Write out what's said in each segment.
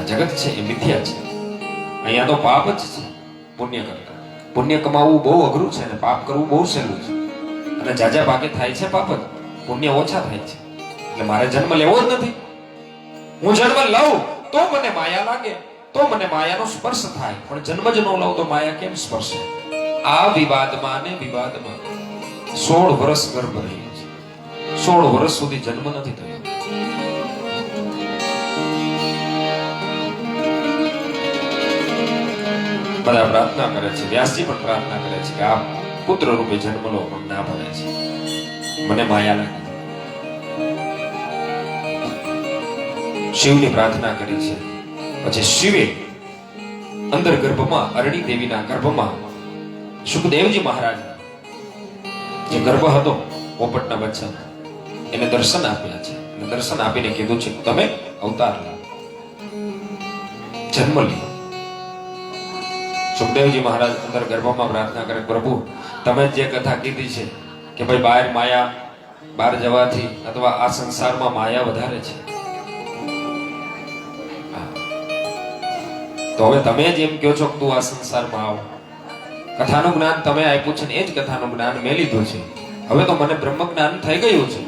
જગત છે એ મિથ્યા છે. અહીંયા તો પાપ જ છે પુણ્ય કરતા. પુણ્ય કમાવવું બહુ અઘરું છે અને પાપ કરવું બહુ સહેલું છે. અને જાજા ભાગે થાય છે પાપ જ, પુણ્ય ઓછા થાય છે. એટલે મારે જન્મ લેવો જ નથી. હું જન્મ લઉં તો મને માયા લાગે, તો મને માયાનો સ્પર્શ થાય, પણ જન્મ જ ન લઉં તો માયા કેમ સ્પર્શે? આ વિવાદમાં ને વિવાદમાં 16 વર્ષ ગર્ભ રહ્યો છે. 16 વર્ષ સુધી જન્મ નથી થયો. બધા પ્રાર્થના કરે છે, વ્યાસજી પણ પ્રાર્થના કરે છે કે આ પુત્ર રૂપે જન્મ લો, પણ ના પડે છે, મને માયા લાગે. શિવની પ્રાર્થના કરી છે. પછી શિવે અંદર ગર્ભમાં અરણી દેવીના ગર્ભમાં સુખદેવજી મહારાજ જે ગર્ભ હતો પોપટના બચ્ચા, એને દર્શન આપ્યા છે. અને દર્શન આપીને કીધું છે તમે અવતાર લો, જન્મ લો. સુખદેવજી મહારાજ અંદર ગર્ભમાં પ્રાર્થના કરે, પ્રભુ તમે જે કથા કીધી છે કે ભાઈ બહાર માયા, બહાર જવાથી અથવા આ સંસારમાં માયા વધારે છે, તો હવે તમે જ એમ કહો છો કે તું આ સંસારમાં આવ, કથાનું જ્ઞાન તમે આપ્યું છે ને એ જ કથાનું જ્ઞાન મેં લીધું છે. હવે તો મને બ્રહ્મ જ્ઞાન થઈ ગયું છે.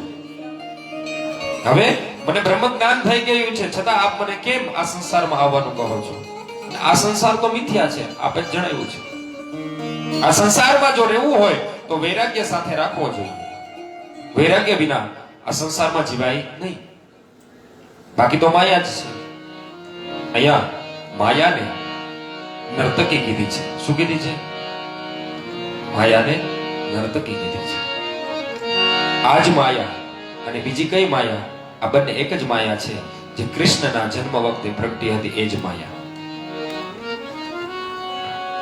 હવે મને બ્રહ્મ જ્ઞાન થઈ ગયું છે, છતાં આપ મને કેમ આ સંસારમાં આવવાનું કહો છો? આ સંસાર તો મિથ્યા છે, આપે જ જણાવ્યું છે. આ સંસારમાં જો રહેવું હોય તો વૈરાગ્ય સાથે રાખવો જોઈએ. વૈરાગ્ય વિના આ સંસારમાં જીવાય નહીં. બાકી તો માયા જ છે. અહીંયા માયાને નર્તકી કીધી છે. શું કીધી છે? માયાને નર્તકી કીધી છે. આ જ માયા અને બીજી કઈ માયા? આ બંને એક જ માયા છે, જે કૃષ્ણના જન્મ વખતે પ્રગટી હતી. એ જ માયા.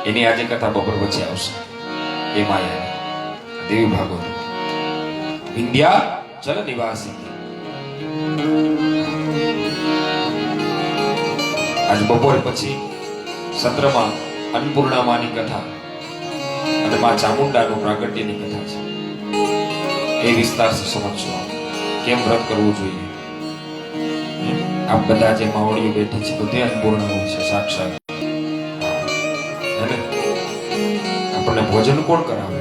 એની આજે કથા બપોર વચ્ચે આવશે. એ માયા દેવી ભાગવત વિંધ્યા ચલ નિવાસી. આજ બપોર પછી સત્રમાં અન્નપૂર્ણા માની કથા અને માં ચામુંડાનું પ્રાગટ્યની કથા છે. એ વિસ્તારથી સમજશો કેમ વ્રત કરવું જોઈએ. આપ બધા જે માવડીઓ બેઠી છે બધે અન્નપૂર્ણાઓ છે સાક્ષાત. આપણને ભોજન કોણ કરાવે?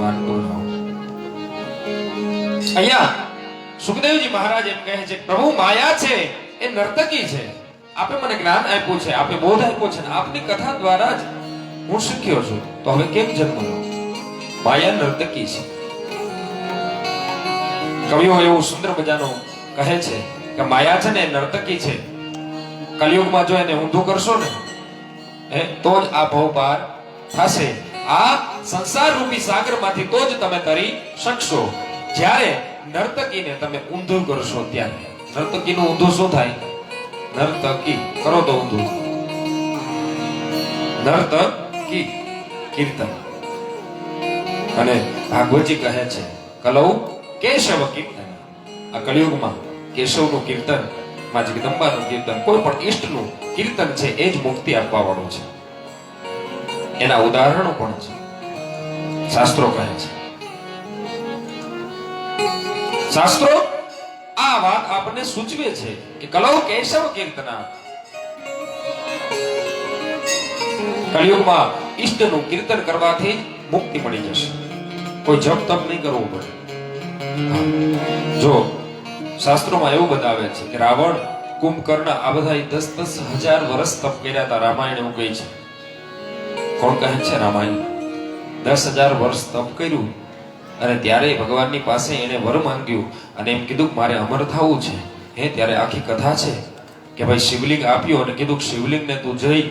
અન્નપૂર્ણાઓ. અહીંયા સુખદેવજી મહારાજ એમ કહે છે પ્રભુ માયા છે એ નર્તકી છે. આપે મને જ્ઞાન આપ્યું છે, આપે બોધ આપ્યો છે, આપની કથા દ્વારા જ હું શીખ્યો છું, તો હવે કેમ જન્મ લો? માયા નર્તકી છે. કવિઓ એવું સુંદર મજાનું કહે છે કે માયા છે ને નર્તકી છે. કલિયુગમાં જો એને ઊંધું કરશો ને તો જ આ ભવ પાર થશે. આ સંસાર રૂપી સાગરમાંથી તો જ તમે તરી શકશો. જ્યારે નર્તકીને તમે ઊંધું કરશો ત્યારે. નર્તકીનું ઊંધું શું થાય? નર્તકી કરો તો ઊંધું. નર્તકી કીર્તન. અને ભાગવતજી કહે છે કલૌ કેશવ કીર્તન. આ કલિયુગમાં કેશવનું કીર્તન, માં જગદંબાનું કીર્તન, કોઈ પણ ઈષ્ટનું કીર્તન છે એ જ મુક્તિ આપવા વાળું છે. એના ઉદાહરણો પણ છે. શાસ્ત્રો કહે છે, શાસ્ત્રો આ વાત આપણને સૂચવે છે કે કલૌ કેશવ કીર્તના. કલિયુગમાં ઈષ્ટનું કીર્તન કરવાથી મુક્તિ મળી જશે. કોઈ જપ તપ નહીં કરવું પડે. જો શાસ્ત્રોમાં એવું બતાવે છે કે રાવણ, કુંભકર્ણ આ બધા 10,000 વર્ષ તપ કર્યા હતા. રામાયણ એવું કહે છે. કોણ કહે છે? રામાયણ. 10,000 વર્ષ તપ કર્યું અને ત્યારે ભગવાનની પાસે એને વર માંગ્યું અને એમ કીધું કે મારે અમર થવું છે. ત્યારે આખી કથા છે કે ભાઈ શિવલિંગ આપ્યું અને કીધું શિવલિંગને તું જઈ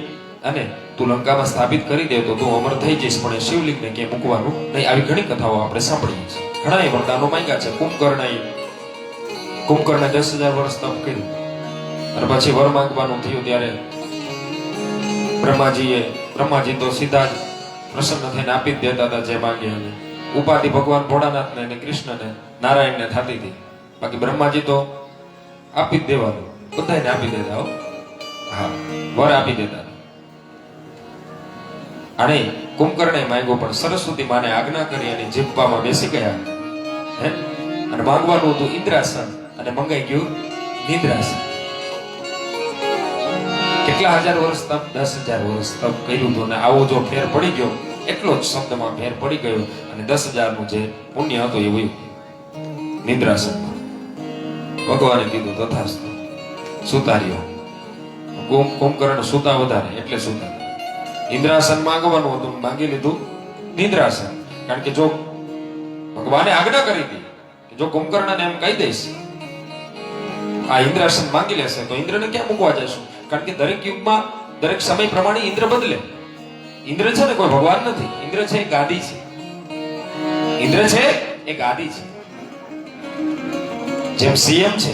અને તું લંકામાં સ્થાપિત કરી દે તો તું અમર થઈ જઈશ, પણ એ શિવલિંગને ક્યાંય મૂકવાનું નહીં. આવી ઘણી કથાઓ આપણે સાંભળીએ છીએ. ઘણા વરદાનો માંગ્યા છે. કુંભકર્ણે 10,000 વર્ષ તપ કર્યું અને પછી વર માંગવાનું થયું ત્યારે બ્રહ્માજી તો સીધા જ પ્રસન્ન થઈને આપી જ દેતા હતા જે માંગ્યા. ઉપાધિ ભગવાન ભોળાનાથને અને કૃષ્ણને નારાયણને થતી હતી. બાકી બ્રહ્માજી તો આપી જ દેવાનું, બધાને આપી દેતા. હા, વર આપી દેતા. અને કુંભકર્ણે માંગ્યો પણ સરસ્વતી માને આજ્ઞા કરી અને જીભમાં બેસી ગયા અને માંગવાનું હતું ઇન્દ્રાસન અને મંગાઈ ગયું નિદ્રાસન. કે આટલા 1000 વર્ષ તપ 10,000 વર્ષ તપ કર્યું હતું ને આવો જો ફેર પડી ગયો, એટલો જ શબ્દમાં ફેર પડી ગયો અને 10,000 નું જે પુણ્ય હતું એ વયું નિદ્રાસનમાં. ભગવાને કીધું તથાસ્તુ, સુતાર્યો. કુંભકર્ણ સુતા વધારે એટલે સુતા. ઇન્દ્રાસન માંગવાનું હતું, માંગી લીધું નિદ્રાસન. કારણ કે જો ભગવાને આજ્ઞા કરી હતી કે જો કુંભકર્ણને એમ કહી દઈશ આ ઇન્દ્રાસન માંગી લેશે તો ઇન્દ્રને ક્યાં મૂકવા જશું? કારણ કે દરેક યુગમાં દરેક સમય પ્રમાણે ઇન્દ્ર બદલે. ઇન્દ્ર છે ને કોઈ ભગવાન નથી. ઇન્દ્ર છે એ ગાદી છે. ઇન્દ્ર છે એ ગાદી છે. જેમ સીએમ છે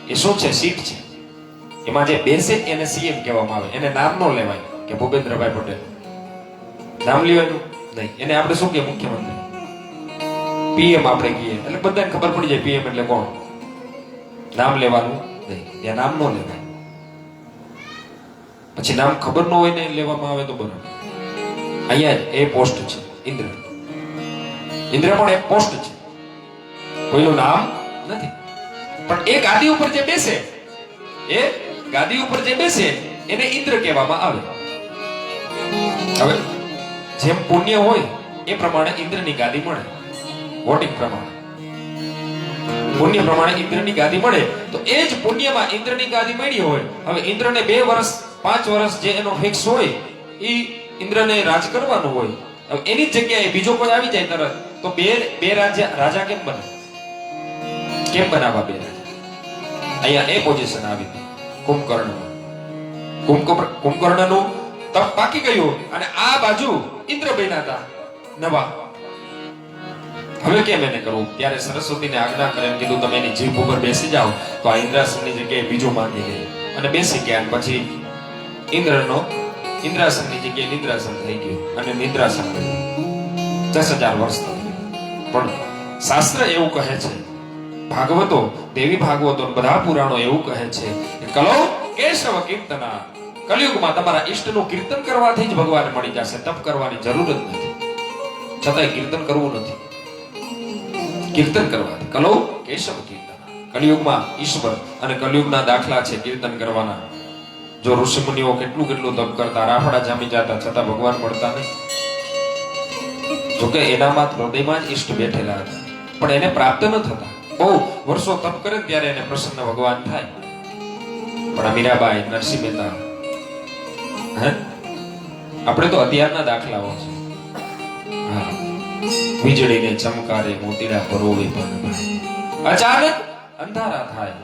એ શું છે? સીટ છે. એમાં જે બેસે એને સીએમ કહેવામાં આવે. એને નામ ન લેવાય કે ભૂપેન્દ્રભાઈ પટેલ, નામ લેવાનું નહીં. એને આપણે શું કે મુખ્યમંત્રી, પીએમ આપણે કહીએ એટલે બધાને ખબર પડી જાય પીએમ એટલે કોણ. નામ લેવાનું નહીં, ત્યાં નામ ન લેવાય. પછી નામ ખબર ન હોય ને લેવામાં આવે તો બરાબર. અહીંયા એ પોસ્ટ છે ઇન્દ્ર. ઇન્દ્ર પણ એક પોસ્ટ છે, કોઈનું નામ નથી. પણ એ ગાદી ઉપર જે બેસે, એ ગાદી ઉપર જે બેસે એને ઇન્દ્ર કહેવામાં આવે. હવે જેમ પુણ્ય હોય એ પ્રમાણે ઇન્દ્રની ગાદી મળે. વોટિંગ પ્રમાણે પુણ્ય પ્રમાણે ઇન્દ્રની ગાદી મળે તો એ જ પુણ્યમાં ઇન્દ્રની ગાદી મળી હોય. હવે ઇન્દ્રને 2 વર્ષ 5 વર્ષ જે એનો ફિક્સ હોય એ ઇન્દ્રને રાજ કરવાનું હોય. હવે એની જ જગ્યાએ બીજો કોઈ આવી જાય તરત તો બે રાજા કેમ બને? કેમ બનાવવા 2 રાજા? અહીંયા એ પોઝિશન આવી હતી કુંભકર્ણમાં. કુંભકર્ણનું તપ પાકી ગયું અને આ બાજુ ઇન્દ્ર બન્યા હતા નવા. હવે કેમ એને કરવું? ત્યારે સરસ્વતીને આજ્ઞા કરે, કીધું તમે એની જીભ ઉપર બેસી જાઓ. તો આ ઇન્દ્રાસનની જગ્યાએ બીજું માંગી ગઈ અને બેસી ગયા. પછી ઇન્દ્રાસનની જગ્યાએ નિદ્રાસન થઈ ગયું અને નિદ્રાસન કર્યું. 10,000 વર્ષ થયું. પણ શાસ્ત્ર એવું કહે છે, ભાગવતો, દેવી ભાગવતો, બધા પુરાણો એવું કહે છે કે કલો કેશવ કીર્તના, કલિયુગમાં તમારા ઈષ્ટનું કીર્તન કરવાથી જ ભગવાન મળી જશે. તપ કરવાની જરૂર જ નથી. છતાંય કીર્તન કરવું નથી. કીર્તન કરવાથી કલો કેશવ કીર્તન. કલિયુગમાં ઈશ્વર અને કલિયુગના દાખલા છે કીર્તન કરવાના. જો ઋષિ મુનિઓ કેટલું તપ કરતા, રાફડા જામી જતા, છતાં ભગવાન મળતા નહીં. જોકે એનામાં હૃદયમાં જ ઈષ્ટ બેઠેલા હતા પણ એને પ્રાપ્ત ન થતા. બહુ વર્ષો તપ કરે ત્યારે એને પ્રસન્ન ભગવાન થાય. પણ મીરાબાઈ, નરસિંહ મહેતા, આપણે તો અત્યારના દાખલાઓ છે. હા, વીજળીને ચમકારે મોતીડા પરોવે પણ અચાનક અંધારા થાય.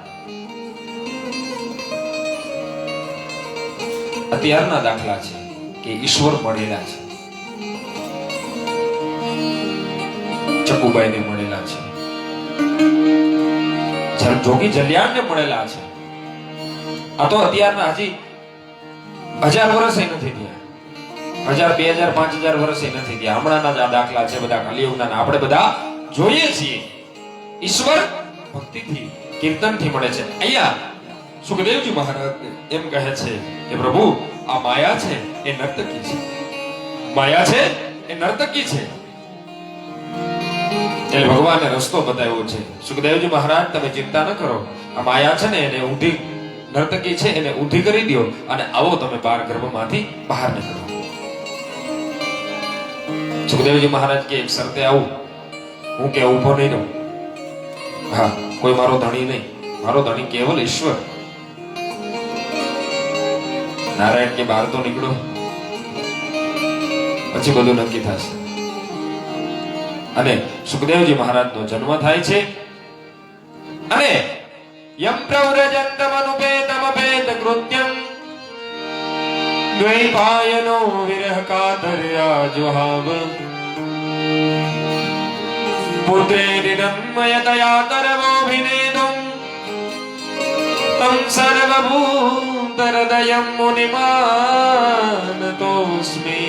અત્યારના દાખલા છે કે ઈશ્વર મળેલા છે. ચકુબાઈને મળેલા છે, જોગી જલ્યાણને મળેલા છે. આ તો અત્યારના હજી 1000 વર્ષ નથી થયા. 1000, 2000, 5000 વર્ષ નથી થયા. હમણાંના જ આ દાખલા છે બધા કલિયુગના. આપણે બધા જોઈએ છીએ. ઈશ્વર ભક્તિથી, કીર્તનથી મળે છે. અહીંયા સુખદેવજી મહારાજ એમ કહે છે કે પ્રભુ આ માયા છે એ નર્તકી છે. માયા છે એ નર્તકી છે. એટલે ભગવાને રસ્તો બતાવ્યો છે. સુખદેવજી મહારાજ તમે ચિંતા ન કરો, આ માયા છે ને એને ઊંધી નર્તકી છે એને ઊંધી કરી દો અને આવો તમે 12 ગર્ભમાંથી બહાર નીકળો. સુખદેવજી મહારાજ કે એક શરતે આવું, હું કે ઊભો નહીં રહું. હા, કોઈ મારો ધણી નહીં, મારો ધણી કેવલ ઈશ્વર. નારાયણ કે બહાર તો નીકળો, પછી બધું નક્કી થશે. અને સુખદેવજી મહારાજનો જન્મ થાય છે અને યમ પ્રવ્રજંતમનુપેતમપેત કૃત્યમ દ્વૈપાયનો વિરહ કાતર્યા જુહાવ પુત્રેરિદન્મયતયા તરવોభిનેદું તમ સર્વભૂતહૃદયં મુનિમાનતોસ્મિ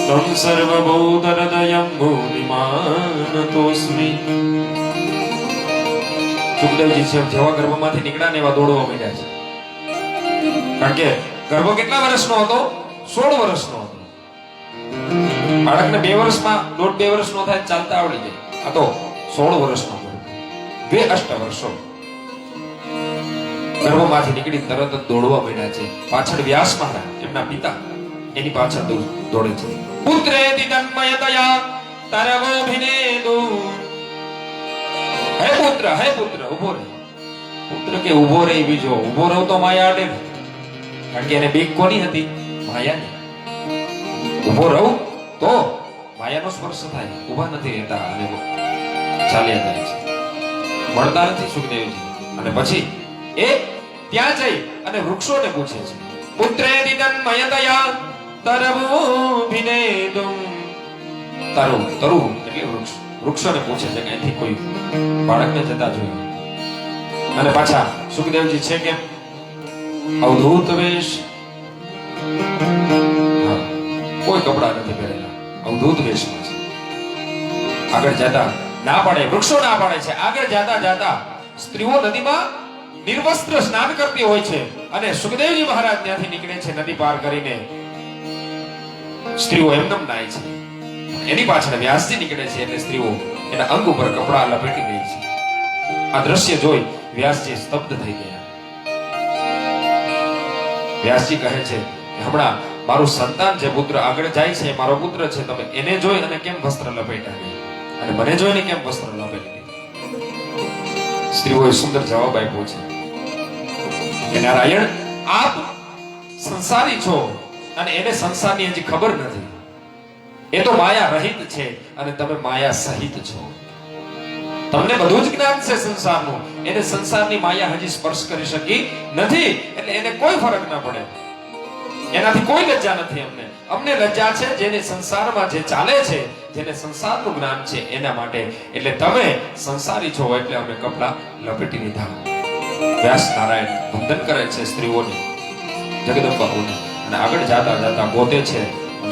તમ સર્વભૂતહૃદયં મુનિમાનતોસ્મિ. સુખદેવજી જેવા ગર્ભમાંથી નીકળ્યા ને એવા દોડવા માંડ્યા છે. કારણ કે ગર્ભ કેટલા વર્ષનો હતો? 16 વર્ષનો હતો. બાળકને 2 વર્ષમાં 1.5-2 વર્ષનો થાય ચાલતા આવડી જાય. આ તો 16 વર્ષનો ગર્ભ. 2 અષ્ટ વર્ષો. ગર્ભમાંથી નીકળી તરત જ દોડવા માંડ્યા છે. પાછળ વ્યાસ મહારાજ એમના પિતા એની પાછળ દોડે છે. પુત્રેતિ તન્મયતયા તરવોભિનેદુ. હે પુત્ર ઉભો રહે. પુત્ર કે ઉભો રહે બીજો ઉભો રહો તો માયા અડે. કારણ કે એને બીક કોની હતી? માયાની. ઉભો રહું તો માયાનો સ્પર્શ થાય. ઉભા નથી રહેતા અને ચાલ્યા જાય છે. મળતા નથી સુખદેવજી. અને પછી એ ત્યાં જઈ અને વૃક્ષોને પૂછે છે. પુત્રેતિ તન્મયતયા તરવોભિનેદું. તરુ એટલે વૃક્ષોને પૂછે છે કે અહીંથી કોઈ બાળકને જતા જોયું. અને પાછા સુખદેવજી છે કેમ? અવધૂત વેશ, કોઈ કપડા નથી પહેરેલા, અવધૂત વેશમાં છે. આગળ જતા ના પાડે, વૃક્ષો ના પાડે છે. આગળ જતા સ્ત્રીઓ નદીમાં નિર્વસ્ત્ર સ્નાન કરતી હોય છે અને સુખદેવજી મહારાજ ત્યાંથી નીકળે છે નદી પાર કરીને. સ્ત્રીઓ એમનેમ નાય છે. એની પાછળ વ્યાસજી નીકળે છે એટલે સ્ત્રીઓ એના અંગ ઉપર કપડા લપેટી ગઈ છે. આ દ્રશ્ય જોઈ વ્યાસજી સ્તબ્ધ થઈ ગયા. વ્યાસજી કહે છે હમણાં મારું સંતાન જે પુત્ર આગળ જાય છે મારો પુત્ર છે, તમે એને જોઈ અને કેમ વસ્ત્ર લપેટ્યા નહીં અને મને જોઈને કેમ વસ્ત્ર લપેટી? સ્ત્રીઓએ સુંદર જવાબ આપ્યો છે કે નારાયણ આપ સંસારી છો અને એને સંસારની હજી ખબર નથી. એ તો માયા રહિત છે અને તમે માયા સહિત છો. તમને બધું જ જ્ઞાન છે સંસારનું, એને સંસારની માયા હજી સ્પર્શ કરી શકી નથી એટલે એને કોઈ ફરક ના પડે. એનાથી કોઈ લજ્જા નથી. અમને લજ્જા છે જેને સંસારમાં જે ચાલે છે, જેને સંસારનું જ્ઞાન છે એના માટે. એટલે તમે સંસારી છો એટલે અમે કપડા લપેટી લીધા. વ્યાસ નારાયણ વંદન કરે છે સ્ત્રીઓને, જગદંબાઓને અને આગળ જાતા ગોતે છે.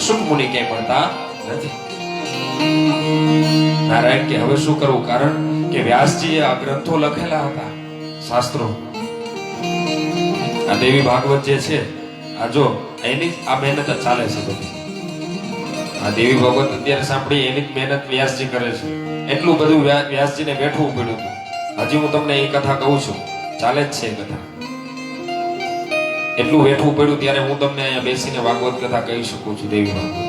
સુખ મુનિ ક્યાંય મળતા નથી. નારાયણ કે હવે શું કરવું? કારણ કે વ્યાસજીએ આ ગ્રંથો લખેલા હતા, શાસ્ત્રો. આ દેવી ભાગવત જે છે આ જો એની આ મહેનત ચાલે છે બધી. આ દેવી ભાગવત અત્યારે સાંભળી એની જ મહેનત વ્યાસજી કરે છે. એટલું બધું વ્યાસજીને બેઠવું પડ્યું હતું. હજી હું તમને એ કથા કહું છું, ચાલે જ છે કથા. એટલું બેઠવું પડ્યું ત્યારે હું તમને અહીંયા બેસીને ભાગવત કથા કહી શકું છું. દેવી ભાગવત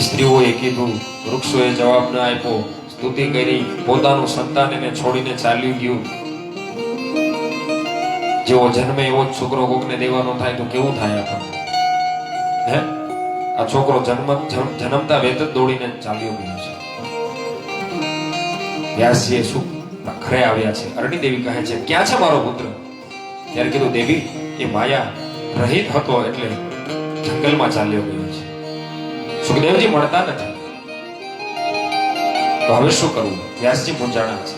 સ્ત્રીઓએ કીધું, વૃક્ષોએ જવાબ ન આપ્યો, સ્તુતિ કરી, પોતાનું સંતાન એને છોડીને ચાલ્યું ગયું. જેવો જન્મે એવો છોકરો કોકને દેવાનો થાય તો કેવું થાય આપણને? હે, આ છોકરો જન્મતા વેત જ દોડીને ચાલ્યો ગયો છે. વ્યાસજીએ શું ઘરે આવ્યા છે. અરણી દેવી કહે છે ક્યાં છે મારો પુત્ર? ત્યારે કીધું દેવી એ માયા રહિત હતો એટલે જંગલમાં ચાલ્યો ગયો છે. સુખદેવજી મળતા નથી. તો હવે શું કરવું? વ્યાસજી મૂંઝાણા છે.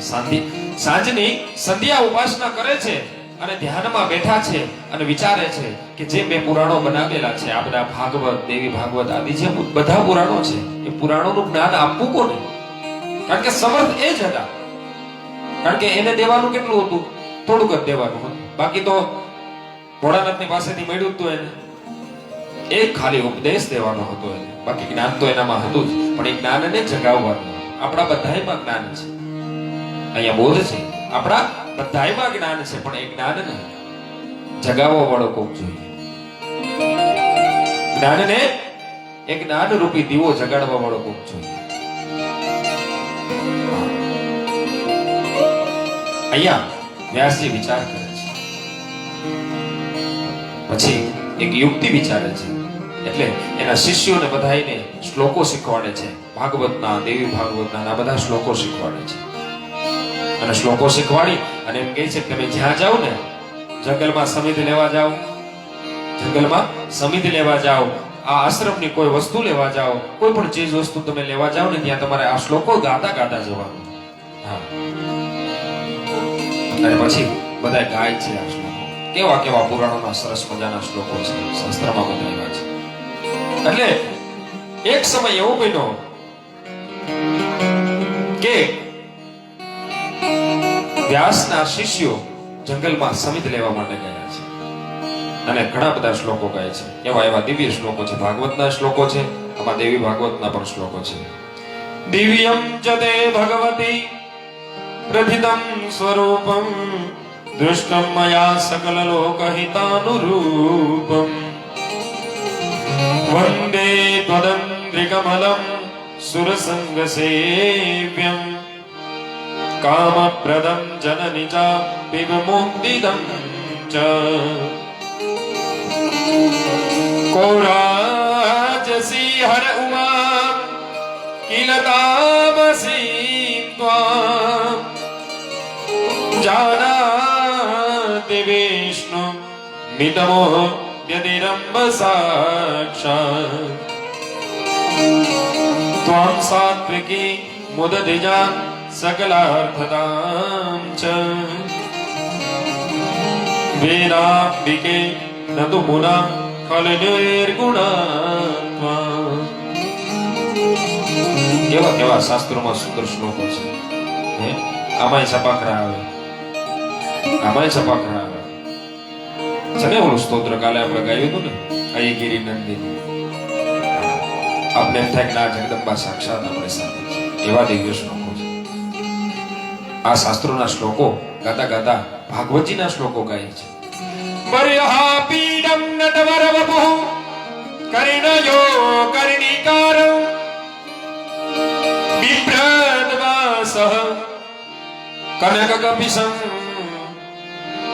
સાંજની સંધ્યા ઉપાસના કરે છે અને ધ્યાનમાં બેઠા છે અને વિચારે છે કે જે બે પુરાણો બનાવેલા છે, આ બધા ભાગવત, દેવી ભાગવત આદિ જે બધા પુરાણો છે, એ પુરાણોનું જ્ઞાન આપવું કોને? કારણ કે સમર્થ એ જ હતા. કારણ કે એને દેવાનું કેટલું હતું? થોડુંક જ દેવાનું હતું. બાકી તો ભોળાનાથની પાસેથી મળ્યું હતું એને. એક ખાલી ઉપદેશ દેવાનો હતો એને. બાકી જ્ઞાન તો એનામાં હતું જ, પણ એ જ્ઞાનને જગાવવાનું. આપણા બધાયમાં જ્ઞાન છે, અહીંયા બોધ છે, આપણા બધાયમાં જ્ઞાન છે, પણ એ જ્ઞાનને જગાવવા વાળો કોક જોઈએ. જ્ઞાનને એક જ્ઞાન રૂપી દીવો જગાડવા વાળો કોક જોઈએ. અહીંયા વ્યાસજી વિચાર કરે છે. પછી એક યુક્તિ વિચારે છે. એટલે એના શિષ્યોને બધાઈને શ્લોકો શીખવાડે છે. ભાગવતના, દેવી ભાગવતના આ બધા શ્લોકો શીખવાડે છે. અને શ્લોકો શીખવાડી અને એમ કહે છે કે તમે જ્યાં જાઓ ને, જંગલમાં સમિધ લેવા જાઓ, જંગલમાં સમિધ લેવા જાઓ, આ આશ્રમની કોઈ વસ્તુ લેવા જાઓ, કોઈ પણ ચીજ વસ્તુ તમે લેવા જાઓ ને ત્યાં તમારે આ શ્લોકો ગાતા જવાનું. હા, અને પછી બધા ગાય છે આ શ્લોકો. કેવા પુરાણોના સરસ મજાના શ્લોકો છે, શાસ્ત્રમાં બતાવ્યા છે. એટલે એક સમય એવો બન્યો કે વ્યાસના શિષ્યો જંગલમાં સમિધ લેવા માટે ગયા છે અને ઘણા બધા શ્લોકો ગાય છે. એવા દિવ્ય શ્લોકો છે, ભાગવતના શ્લોકો છે, આમાં દેવી ભાગવતના પણ શ્લોકો છે. દિવ્યમ ચ તે ભગવતી प्रथितं स्वरूपं दृष्टं मया सकललोकहितानुरूपम् वन्दे त्वदङ्घ्रिकमलं सुरसङ्गसेव्यं कामप्रदं जननि च विमुक्तिदं च को राजसी हर उमा किल तामसी त्वां जानाति विष्णु मितमो यदिरम्ब साक्षात् त्वां सात्विकी मुदधिजा सकलार्थदां च वीराम्बिके न तु मुना खलनिर्गुणा કેવા કેવા શાસ્ત્રોમાં સુંદર શ્લોકો છે હે આમાંય સપાકરા આવે છે ને ઓલું સ્તોત્ર કાલે આપણે ગાયું હતું ને અયગીરી નંદિની આપણે એમ થાય કે ના જગદંબા સાક્ષાત આપણે સાથે છે એવા દિવ્ય શ્લોકો છે આ શાસ્ત્રોના શ્લોકો ગાતા ગાતા ભાગવતજીના શ્લોકો ગાય છે પરયહા પીડમ નટવર વપુઃ કર્ણયો કર્ણિકારં बिभ्रद्वासः कनककपिशं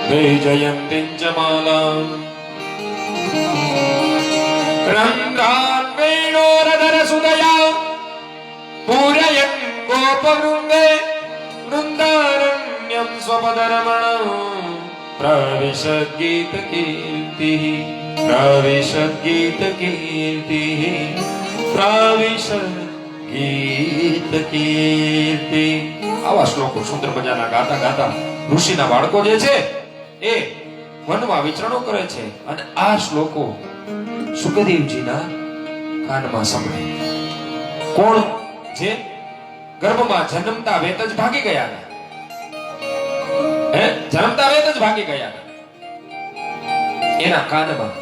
वैजयन्तीं च मालाम् रन्ध्रान् वेणोरधरसुदया पूरयन् गोपवृन्दे वृन्दारण्यं स्वपदरमणं प्रविशद्गीतकीर्तिः ગીત કીર્તિ આવા શ્લોકો સુંદર મજાના ગાતા ગાતા ઋષિના બાળકો જે છે એ વનમાં વિચરણો કરે છે અને આ શ્લોકો સુખદેવજીના કાનમાં સંભળાય. કોણ? જે ગર્ભમાં જન્મતા વેત જ ભાગી ગયા હતા. જન્મતા વેત જ ભાગી ગયા હતા. એના કાનમાં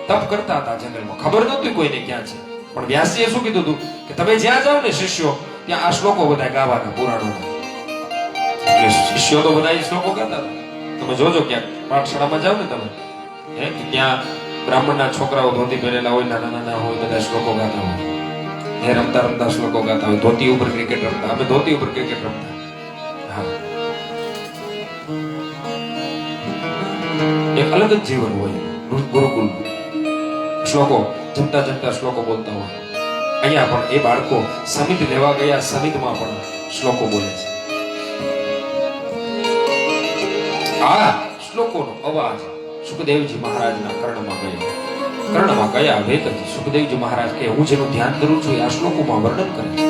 તપ કરતા હતા જંગલમાં. ખબર નહોતી કોઈને ક્યાં છે. પણ વ્યાસજીએ શું કીધું હતું કે તમે જ્યાં જાઓ ને શિષ્યો ત્યાં આ શ્લોકો બધા ગાવાના પુરાણોના. એટલે શિષ્યો તો બધા એ શ્લોકો ગાતા હતા. તમે જોજો ક્યાંક પાઠશાળામાં જાઓ ને તમે ત્યાં બ્રાહ્મણના છોકરાઓ ધોતી પહેરેલા હોય, નાના નાના હોય, બધા શ્લોકો ગાતા હોય. એ રમતા રમતા શ્લોકો ગાતા હોય. ધોતી ઉપર ક્રિકેટ રમતા. અમે ધોતી ઉપર ક્રિકેટ રમતા. હા, એક અલગ જ જીવન હોય ગુરુકુલ. શ્લોકો જમતા જમતા શ્લોકો બોલતા હોય. અહીંયા પણ એ બાળકો સમિત લેવા ગયા, સમિતમાં પણ શ્લોકો બોલે છે. આ શ્લોકોનો અવાજ સુખદેવજી મહારાજના કર્ણમાં ગયા વેતથી સુખદેવજી મહારાજ કે હું જેનું ધ્યાન કરું છું આ શ્લોકોમાં વર્ણન કરે છે.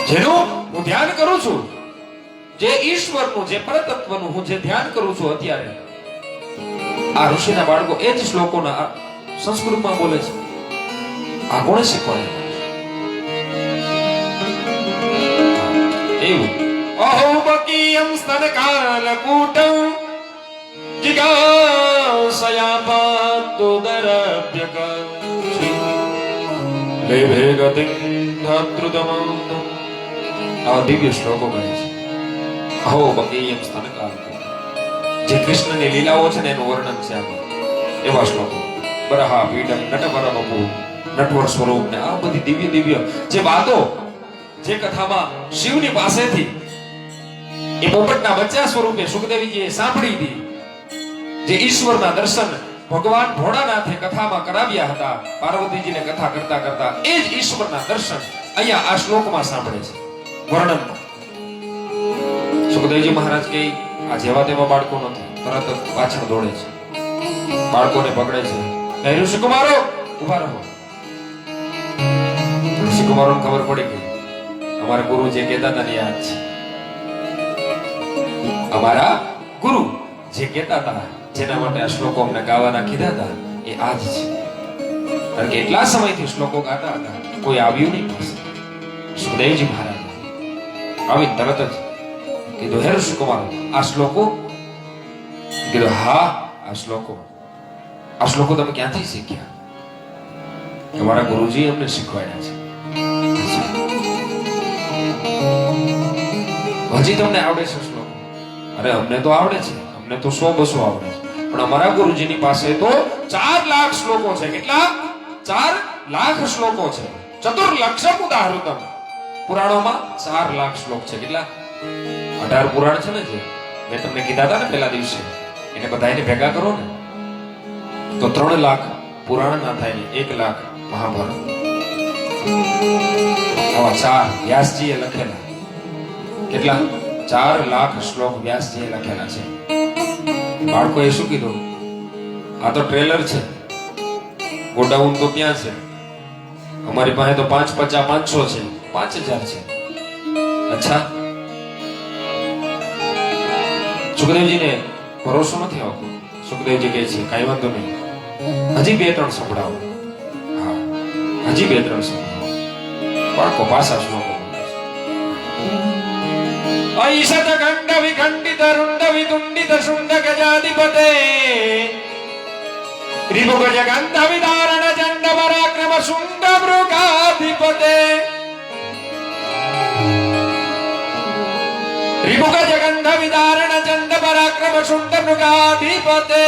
જેનું હું ધ્યાન કરું છું, જે ઈશ્વરનું, જે પરતત્વનું હું જે ધ્યાન કરું છું અત્યારે, આ ઋષિના બાળકો એ જ શ્લોકોના સંસ્કૃતમાં બોલે છે. આ કોણે શીખવાડે? એવું અહોબકીયમ સ્તનકાલકૂટં જિગાસયાપાતોદરભ્યકક્ષિ લેભે ગતિં ધાતૃતમં. આ દિવ્ય શ્લોકો કહે છે. અહોબકીયમ સ્તનકાલકૂટં, જે કૃષ્ણની લીલાઓ છે ને એનું વર્ણન છે આમાં. એવા શ્લોકો. બરહા પીડમ નટવર વપુ, નટવર સ્વરૂપ ને આ બધી દિવ્ય દિવ્ય જે વાતો જે કથામાં શિવની પાસેથી એ પોપટના બચ્ચા સ્વરૂપે સુખદેવજીએ સાંભળી હતી, જે ઈશ્વરના દર્શન ભગવાન ભોળાનાથે કથામાં કરાવ્યા હતા પાર્વતીજીને કથા કરતા કરતા, એ જ ઈશ્વરના દર્શન અહીંયા આ શ્લોકમાં સાંભળે છે વર્ણનમાં. સુખદેવજી મહારાજ કે આ જેવા તેવા બાળકો નથી, તરત જ પાછળ દોડે છે, બાળકોને પકડે છે. ઋષિકુમારો ઉભા રહો. ઋષિકુમારોને ખબર પડી ગઈ અમારા ગુરુ જે કહેતા હતા ને યાદ છે. અમારા ગુરુ જે કહેતા હતા, જેના માટે આ શ્લોકો અમને ગાવાના કીધા હતા, એ આજ છે. કારણ કે એટલા સમયથી શ્લોકો ગાતા હતા, કોઈ આવ્યું નહીં પાસે. સુખદેવજી મહારાજ આવી તરત જ કીધું, હે ઋષિકુમારો આ શ્લોકો? કીધું હા આ શ્લોકો તમે ક્યાંથી શીખ્યા? તમારા ગુરુજી અમને શીખવાડ્યા છે. હજી તમને આવડે છે શ્લોક? અરે અમને તો આવડે છે, અમને તો 100-200 આવડે છે, પણ અમારા ગુરુજીની પાસે તો 4 લાખ શ્લોકો છે. કેટલા? 4 લાખ શ્લોકો છે. ચતુર્લક્ષમ ઉદાહૃતમ. પુરાણોમાં 4 લાખ શ્લોક છે. કેટલા? 18 પુરાણ છે ને, જે મેં તમને કીધા હતા ને પેલા દિવસે, એને બધાને ભેગા કરો ને તો 3 લાખ પુરાણ ના થાય ને 1 લાખ મહાભારત. આવા 4 વ્યાસજીએ લખેલા. કેટલા? 4 લાખ શ્લોક વ્યાસજીએ લખેલા છે. બાળકોએ શું કીધું? આ તો ટ્રેલર છે, ગોડાઉન તો ત્યાં છે. અમારી પાસે તો 550 500 છે, 5000 છે. અચ્છા, સુખદેવજીને ભરોસો નથી આવતો. સુખદેવજી કહે છે કાંઈ વાંધો નહીં, હજી 2-3 સંભળાવો. હા, હજી 2-3 સંભળાવો. બાળકો પાછા શ્લોકો ઐષત ગંડ વિખંડિત રુંડ વિતુંડિત શુંડ ગજાધિપતે રિભુગ જગંધ વિદારણ ચંડ પરાક્રમ શુંડ મૃગાધિપતે રિભુગ જગંધ વિદારણ ચંડ પરાક્રમ શુંડ મૃગાધિપતે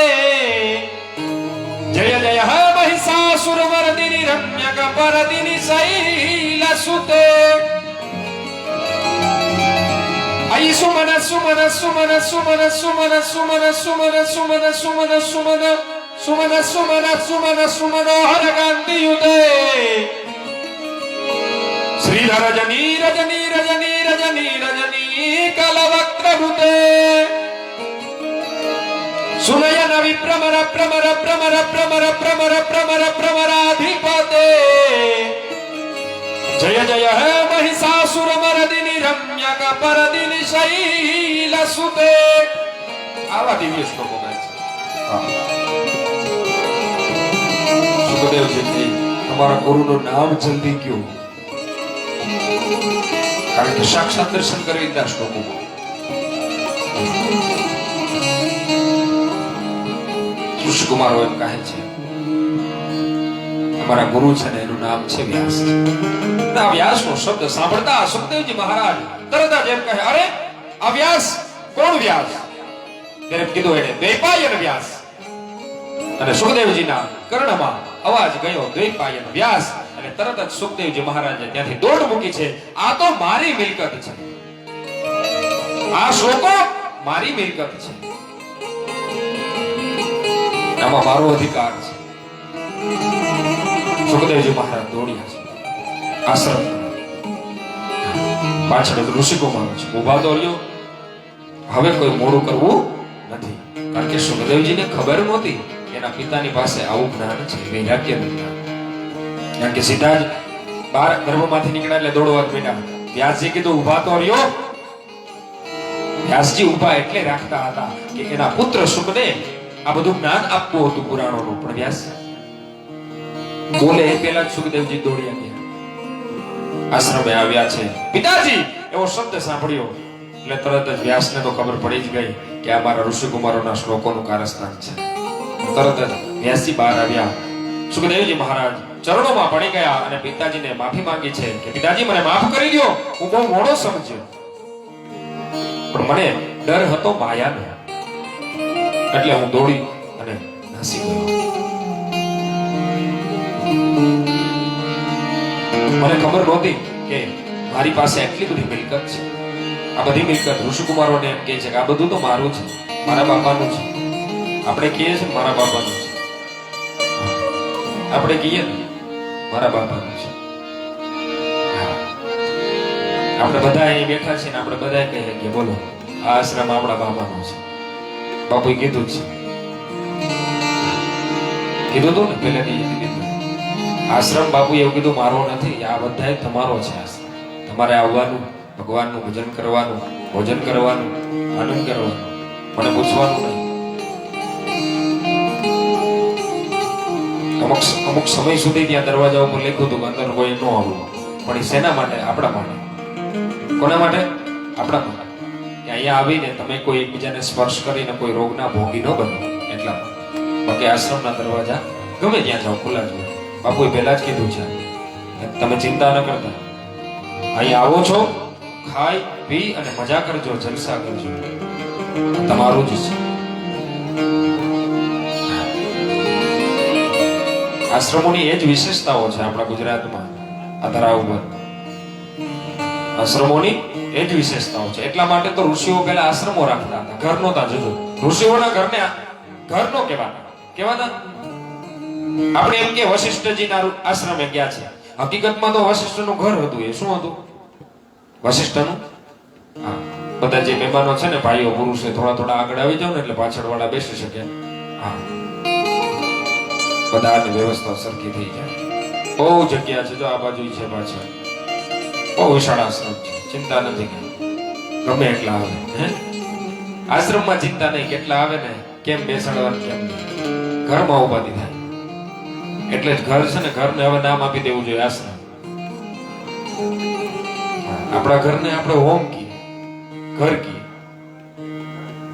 જય જય હ મહિષાસુર વર્ધિની રમ્યક પરદિની શૈલ સુતે आई सुमन सुमन सुमन सुमन सुमन सुमन सुमन सुमन सुमन सुमन सुमन सुमन सुमन सुमन हर गांधी युते श्रीधर रजनी रजनी रजनी रजनी रजनी कलवक्त्रभुते सुनयन विप्रमर प्रमर प्रमर प्रमर प्रमर प्रमर प्रमराधिपते जय जय हे महिषासुर मर्दिनी रम्यक परदिनी शैल सुते. આવા દિવ્ય શ્લોકો ગાય છે. સુખદેવજી, તમારા ગુરુનું નામ જલ્દી કયો, કારણ કે સાક્ષાત દર્શન કરી લીધા શ્લોકો. ઋષિકુમારો એમ કહે છે અમારા ગુરુ છે ને એનું નામ છે વ્યાસ. આ વ્યાસનો શબ્દ સાંભળતા સુખદેવજી મહારાજ તરત જ એમ કહે, અરે આ વ્યાસ કોણ વ્યાસ? ત્યારે કીધું એને દ્વૈપાયન વ્યાસ. અને સુખદેવજીના કર્ણમાં અવાજ ગયો દ્વૈપાયન વ્યાસ. અને તરત જ સુખદેવજી મહારાજે ત્યાંથી દોડ મૂકી છે, આ તો મારી મિલકત છે, આ શ્લોકો મારી મિલકત છે, આમાં મારો અધિકાર છે. સુખદેવજી મહારાજ દોડ્યા છે આશ્રમ. પાછળ ઋષિકુમારો છે, ઉભા તો લ્યો, હવે કોઈ મોડું કરવું નથી. કારણ કે સુખદેવજીને ખબર નહોતી એના પિતાની પાસે આવું જ્ઞાન છે, વૈરાગ્યનું જ્ઞાન. કારણ કે સીધા જ બાર ગર્ભમાંથી નીકળ્યા એટલે દોડવા જ બેઠા. વ્યાસજી કીધું ઉભા તો લ્યો. વ્યાસજી ઉભા એટલે રાખતા હતા કે એના પુત્ર શુકને આ બધું જ્ઞાન આપવું હતું પુરાણોનું. પણ વ્યાસ બોલે એ પહેલા જ સુખદેવજી દોડ્યા ગયા. આશ્રમે આવ્યા છે. પિતાજી એવો શબ્દ સાંભળ્યો એટલે તરત જ વ્યાસને તો ખબર પડી જ ગઈ કે આ મારા ઋષિકુમારોના શ્લોકોનું કારસ્થાન છે. તરત જ વ્યાસજી બહાર આવ્યા. સુખદેવજી મહારાજ ચરણોમાં પડી ગયા અને પિતાજીને માફી માંગી છે કે પિતાજી મને માફ કરી દો, હું બહુ મોડો સમજ્યો, પણ મને ડર હતો માયાનો, એટલે હું દોડી અને નાસી ગયો. મને ખબર નહોતી કે મારી પાસે એટલી બધી મિલકત છે. આ બધી મિલકત ઋષિકુમારોને એમ કહે છે કે આ બધું તો મારું છે, મારા બાપાનું છે. આપણે કહીએ છીએ મારા બાપાનું છે, આપણે કહીએ ને મારા બાપાનું છે. આપણે બધા અહીં બેઠા છીએ ને આપણે બધા કહીએ કે બોલો આ આશ્રમ આપણા બાપાનો છે. બાપુએ કીધું છે, કીધું હતું ને પહેલેથી કીધું. આશ્રમ બાપુએ એવું કીધું મારો નથી, આ બધા તમારો છે આશ્રમ. તમારે આવવાનું, ભગવાનનું ભજન કરવાનું, ભોજન કરવાનું, આનંદ કરવાનો, મને પૂછવાનું નહીં. અમુક સમય સુધી ત્યાં દરવાજા ઉપર લખ્યું હતું કે અંદર કોઈ ન આવવું, પણ એ શેના માટે? આપણા માટે. કોના માટે? આપણા માટે. અહીંયા આવીને તમે કોઈ એકબીજાને સ્પર્શ કરીને કોઈ રોગના ભોગી ન બનો એટલા માટે. બાકી આશ્રમના દરવાજા ગમે ત્યાં જાઓ ખુલ્લા જ હોય. બાપુએ પહેલા જ કીધું છે તમે ચિંતા ન કરતા, અહીંયા આવો છો ખાઈ પી અને મજા કરજો, જલસા કરજો, તમારું જ છે. આશ્રમોની એ જ વિશેષતાઓ છે આપણા ગુજરાતમાં. આ ધરા ઉપર આશ્રમોની એ જ વિશેષતાઓ છે. એટલા માટે તો ઋષિઓ પહેલા આશ્રમો રાખતા હતા, ઘર નહોતા. જોજો, ઋષિઓના ઘરને ઘર નો કેવાતા. આપણે એમ કે વશિષ્ઠજીના આશ્રમે ગયા છે, હકીકતમાં તો વશિષ્ઠનું ઘર હતું. એ શું હતું? વશિષ્ઠનું, હા, બધા જે મહેમાનો છે ને, ભાઈઓ પુરુષો, થોડા આગળ આવી જાવ ને એટલે પાછળ વાળા બેસી શકે. હા, બધાની વ્યવસ્થા સરખી થઈ જાય. બહુ જગ્યા છે. જો આ બાજુ છે પાછળ, બહુ વિશાળ આશ્રમ છે. ચિંતા નથી કઈ, ગમે એટલા આવે. આશ્રમમાં ચિંતા નહીં, કેટલા આવે ને કેમ બેસાડવાનું, કેમ ઘરમાં ઉપાધિ થાય. એટલે જ ઘર છે ને, ઘરને હવે નામ આપી દેવું જોઈએ આશ્રમ. આપણા ઘરને આપણે હોમ કીએ, ઘર કીએ.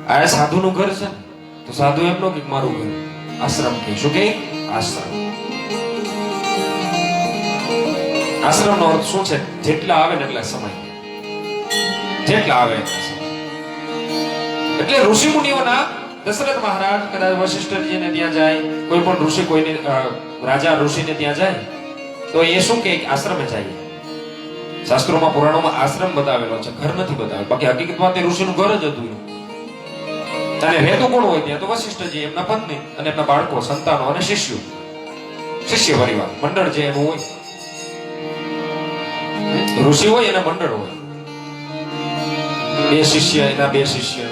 આ સાધુનું ઘર છે ને, તો સાધુ એમ નો કે મારું ઘર, આશ્રમ કે. શું કે? આશ્રમ. આશ્રમનો અર્થ શું છે? જેટલા આવે ને એટલા સમય, જેટલા આવે એટલા સમય. એટલે ઋષિ મુનિઓના દશરથ મહારાજ કદાચ વશિષ્ઠજીને ત્યાં જાય, કોઈ પણ ઋષિ કોઈને રાજા ઋષિને ત્યાં જાય તો એ શું કે આશ્રમે જાય. શાસ્ત્રોમાં પુરાણોમાં આશ્રમ બતાવેલો છે, ઘર નથી બતાવેલો. બાકી હકીકતમાં તે ઋષિનું ઘર જ હતું. અને રહેતું કોણ હોય ત્યાં? તો વશિષ્ઠજી, એમના પત્ની અને એમના બાળકો, સંતાનો અને શિષ્યો, શિષ્ય પરિવાર, મંડળ જે એનું હોય. ઋષિ હોય અને મંડળ હોય, બે શિષ્ય, એના બે શિષ્ય,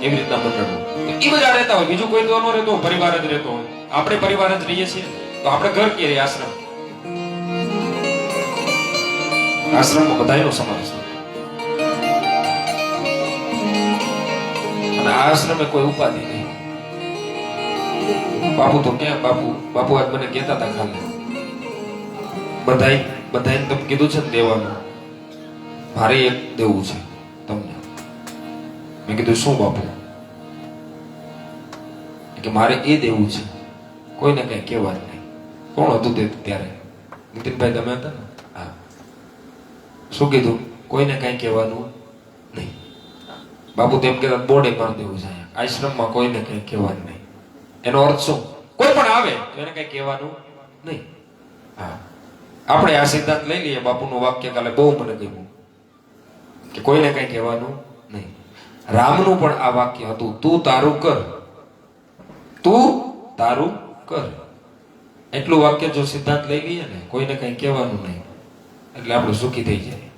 એવી રીતના મંડળ હોય. એ બધા રહેતા હોય, બીજું કોઈ તો ન રહેતો, પરિવાર જ રહેતો હોય. આપણે પરિવાર જ રહીએ છીએ તો આપણે ઘર કે આશ્રમ. આશ્રમમાં બધાનો સમાવેશ થાય. અને આ આશ્રમે કોઈ ઉપાધિ નહીં. બાપુ તો ક્યાં? બાપુ આજ મને કહેતા હતા ખાલી, બધાને તમે કીધું છે ને દેવાનું, મારે એક દેવું છે તમને. મેં કીધું શું બાપુ? કે મારે એ દેવું છે, કોઈને કઈ કહેવાનું નહીં. કોણ હતું તે ત્યારે? નીતિનભાઈ તમે હતા ને? હા. શું કીધું? કોઈને કઈ કહેવાનું નહીં. બાપુ તેમ કહેતા બોર્ડે મારી દેવું છે, આશ્રમમાં કોઈને કઈ કહેવાનું નહીં. એનો અર્થ શું? કોઈ પણ આવે તો એને કઈ કહેવાનું નહીં. હા, આપણે આ સિદ્ધાંત લઈ લઈએ. બાપુનું વાક્ય કાલે બહુ મને ગમ્યું કે કોઈને કઈ કહેવાનું નહીં. રામનું પણ આ વાક્ય હતું, તું તારું કર, તું તારું કર. એટલું વાક્ય જો સિદ્ધાંત લઈ લઈએ ને, કોઈને કઈ કહેવાનું નહીં, એટલે આપણે સુખી થઈ જાય.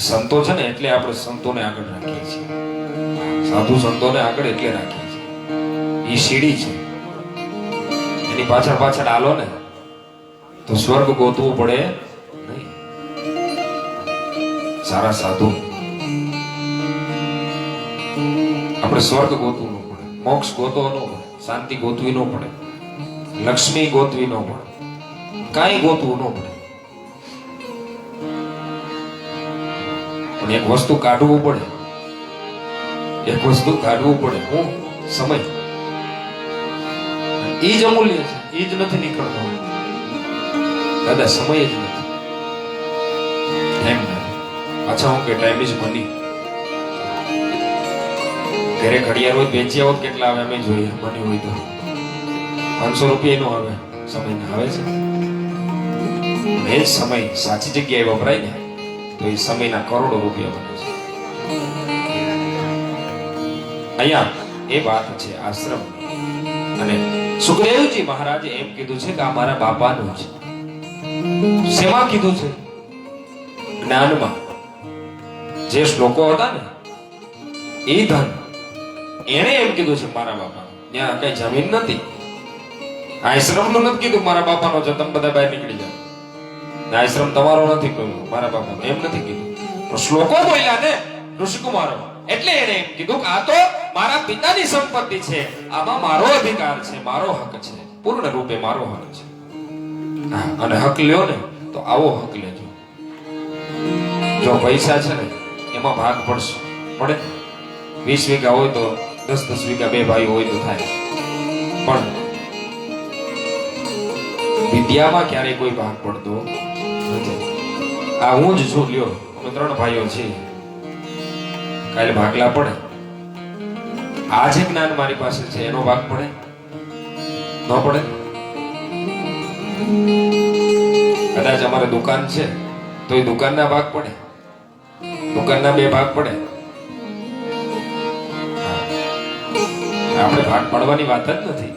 સંતો છે ને, એટલે આપણે સંતોને આગળ રાખીએ છીએ. સાધુ સંતોને આગળ એટલે રાખીએ છીએ. એ સીડી છે, એની પાછળ હાલો ને તો સ્વર્ગ ગોતવું પડે નહીં. સારા સાધુ આપણે સ્વર્ગ ગોતવું ન પડે, મોક્ષ ગોતવો ન પડે, શાંતિ ગોતવી ન પડે, લક્ષ્મી ગોતવી ન પડે, કાંઈ ગોતવું ન પડે. પણ એક વસ્તુ કાઢવું પડે, હું સમય. એ જ અમૂલ્ય છે, એ જ નથી નીકળતો દાદા, સમય જ નથી. ટાઈમ નથી. અચ્છા, હું કે ટાઈમ ઇઝ મની. ઘરે ઘડિયાળ હોય વેચ્યા હોત કેટલા આવે અમે જોઈએ. મની હોય તો 500 રૂપિયા નો આવે, સમય ના આવે છે. એ સમય સાચી જગ્યાએ વપરાય ને તો એ સમયના કરોડો રૂપિયા બને છે. અહીંયા એ વાત છે આશ્રમ. અને સુખદેવજી મહારાજે એમ કીધું છે કે આ મારા બાપાનું છે. શેમાં કીધું છે? જ્ઞાનમાં. જે શ્લોકો હતા ને એ ધન, એને એમ કીધું છે મારા બાપા. ત્યાં કઈ જમીન નથી. આશ્રમનું નથી કીધું મારા બાપાનો છે, તમે બધા બહાર નીકળી જાઓ. આશ્રમ તમારો નથી કહ્યું, મારા બાપાનો એમ નથી કીધું. તો શ્લોકો બોલ્યા ને ઋષિકુમારો, એટલે એને એમ કીધું કે આ તો મારા પિતાની સંપત્તિ છે, આમાં મારો અધિકાર છે, મારો હક છે, પૂર્ણ રૂપે મારો હક છે. અને હક લ્યો ને તો આવો હક લેજો. જો પૈસા છે ને એમાં ભાગ પડશે, પડે. 20 વીઘા હોય તો 10 વીઘા બે ભાઈ હોય તો થાય. પણ વિદ્યામાં ક્યારેય કોઈ ભાગ પડતો નથી. આ હું જ છું, લ્યો અમે 3 ભાઈઓ છીએ, કાલે ભાગલા પડે, આ જે જ્ઞાન મારી પાસે છે એનો ભાગ પડે ન પડે? કદાચ અમારે દુકાન છે તો એ દુકાનના ભાગ પડે, દુકાનના 2 ભાગ પડે. આપણે ભાગ પાડવાની વાત જ નથી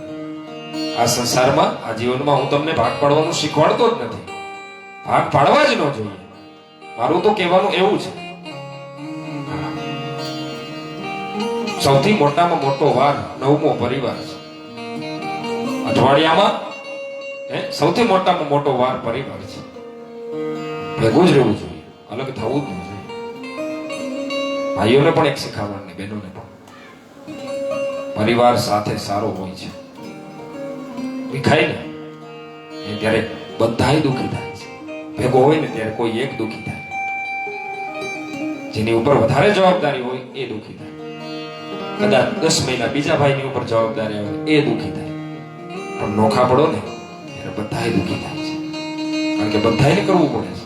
આ સંસારમાં, આ જીવનમાં. હું તમને ભાગ પાડવાનું શીખવાડતો જ નથી, ભાગ પાડવા જ ન જોઈએ. મારું તો કહેવાનું એવું છે, સૌથી મોટામાં મોટો વાર 9મો પરિવાર છે. અઠવાડિયામાં સૌથી મોટામાં મોટો વાર પરિવાર છે. ભેગું જ રહેવું જોઈએ, અલગ થવું જ ન જોઈએ. ભાઈઓને પણ એક શીખવવાની, બહેનોને પણ. પરિવાર સાથે સારો હોય છે, વિખાય ને ત્યારે બધાય દુઃખી થાય છે. ભેગો હોય ને ત્યારે કોઈ એક દુઃખી થાય, જેની ઉપર વધારે જવાબદારી હોય એ દુઃખી થાય. કદાચ 10 મહિના બીજા ભાઈની ઉપર જવાબદારી આવે એ દુઃખી થાય. પણ નોખા પડો ને ત્યારે બધાય દુઃખી થાય છે, કારણ કે બધાયને કરવું પડે છે.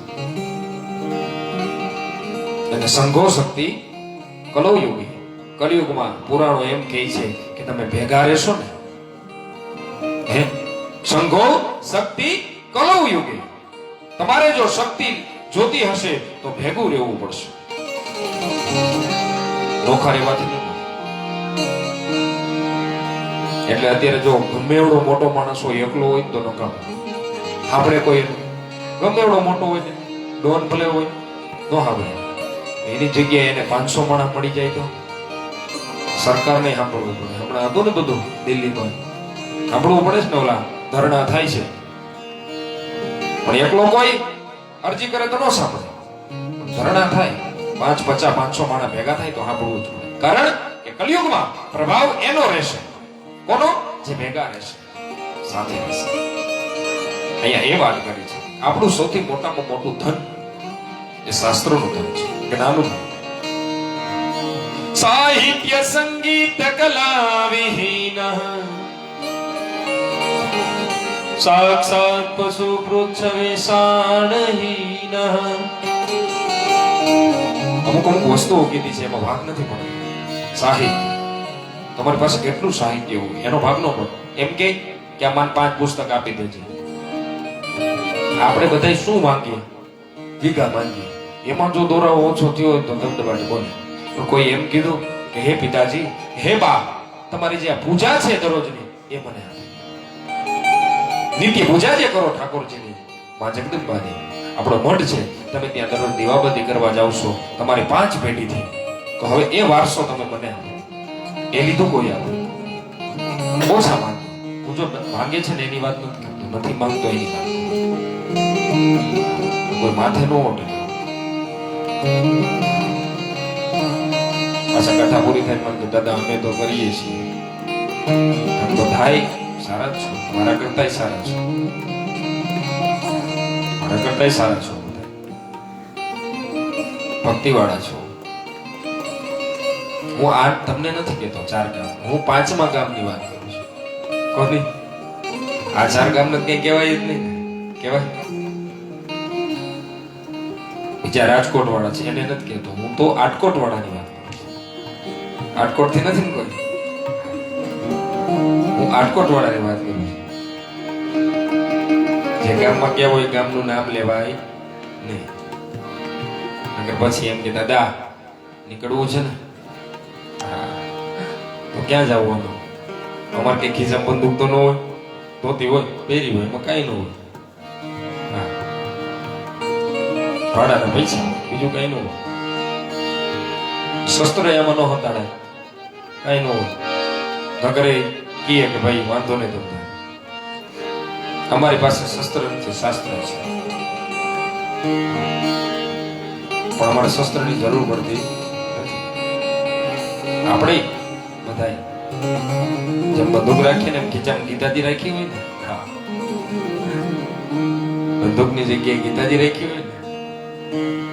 અને સંઘો શક્તિ કલયુગી, કલયુગમાં પુરાણો એમ કહે છે કે તમે ભેગા રહેશો ને, સંઘો શક્તિ કલયુગી, તમારે જો શક્તિ જોતી હશે તો ભેગું રહેવું પડશે, નોખા રહેવાથી નહીં. એટલે અત્યારે જો ગમે એવડો મોટો માણસ હોય, એકલો હોય તો નકામો. આપણે કોઈ ગમે એવડો મોટો હોય ને, ડોન ભલે હોય તો આપણે એની જગ્યાએ એને 500 માણસ મળી જાય તો સરકારને સાંભળવું પડે. હમણાં હતું ને બધું દિલ્હીમાં, સાંભળવું પડે છે ને, ઓલા ધરણા થાય છે, પણ એકલો કોઈ અરજી કરે તો ન સાંભળે. ધરણા થાય 5, 50, 500 માણસ ભેગા થાય તો સાંભળવું જ પડે. કારણ કે કલયુગમાં પ્રભાવ એનો રહેશે, કોનો? જે ભેગા રહેશે, સાથે રહેશે. અહીંયા એ વાત કરી છે, આપણું સૌથી મોટામાં મોટું ધન એ શાસ્ત્રોનું ધન છે, જ્ઞાનનું ધન. સાહિત્ય સંગીત કલા વિહીન સાક્ષાત પશુ પૃચ્છવે સાણહીન. અમુક વસ્તુઓ કીધી છે, એમાં ભાગ નથી પડતો. સાહિત્ય, તમારી પાસે કેટલું સાહિત્ય હોય એનો ભાગ ન પડે. એમ કે આ માન 5 પુસ્તક આપી દેજે. આપણે બધા શું માંગીએ? વીઘા માંગીએ. એમાં જો દોરાવો ઓછો થયો હોય તો દબદબાટ બોલે. કોઈ એમ કીધું કે હે પિતાજી, હે બા, તમારી જે પૂજા છે દરરોજની એ મને આપે. નિત્ય પૂજા જે કરો ઠાકોરજીની, માં જગદંબાની, આપણો મઠ છે, તમે ત્યાં દરરોજ દીવાબત્તી કરવા જાવ છો તમારી 5 પેઢીથી, તો હવે એ વારસો તમે મને આપો. એ લીધું કોઈ આપે ઓછા માંગે. હું જો માંગે છે ને એની વાત નથી માંગતો એની વાત, કોઈ માથે ન ઓટે. પાછા કથા પૂરી થાય મને દાદા અમે તો કરીએ છીએ, તો થાય સારા જ છો, મારા કરતા સારા છો, મારા કરતા સારા છો, ભક્તિ વાળા છો. હું આ તમને નથી કહેતો 4 ગામ, હું 5મા ગામની વાત કરું છું. કોની? આ 4 ગામને કઈ કહેવાય જ નહીં, કહેવાય બીજા રાજકોટ વાળા છે એને નથી કહેતો. હું તો આટકોટ વાળાની વાત કરું છું. આટકોટ થી નથી ને કોઈ, હું આટકોટ વાળાની વાત કરું છું. જે ગામમાં કેવું હોય ગામનું નામ લેવાય નહીં, અગર પછી એમ કે દાદા નીકળવું છે ને, તો ક્યાં જવાનું? અમારે કઈ ખિસ્સામાં બંદૂક તો ન હોય, ધોતી હોય પહેરી હોય, એમાં કઈ ન હોય. ભાડાના પૈસા, બીજું કઈ ન હોય. શસ્ત્ર એમાં ન હતાડે, કઈ ન હોય. નગરે કીએ કે ભાઈ વાંધો નહીં તમને, અમારી પાસે શસ્ત્ર નથી, શાસ્ત્ર છે, પણ અમારે શસ્ત્રની જરૂર પડતી નથી. આપણે બધાય જેમ બંદૂક રાખીએ ને એમ ખીચામાં ગીતાજી રાખી હોય ને, હા, બંદૂકની જગ્યાએ ગીતાજી રાખી હોય ને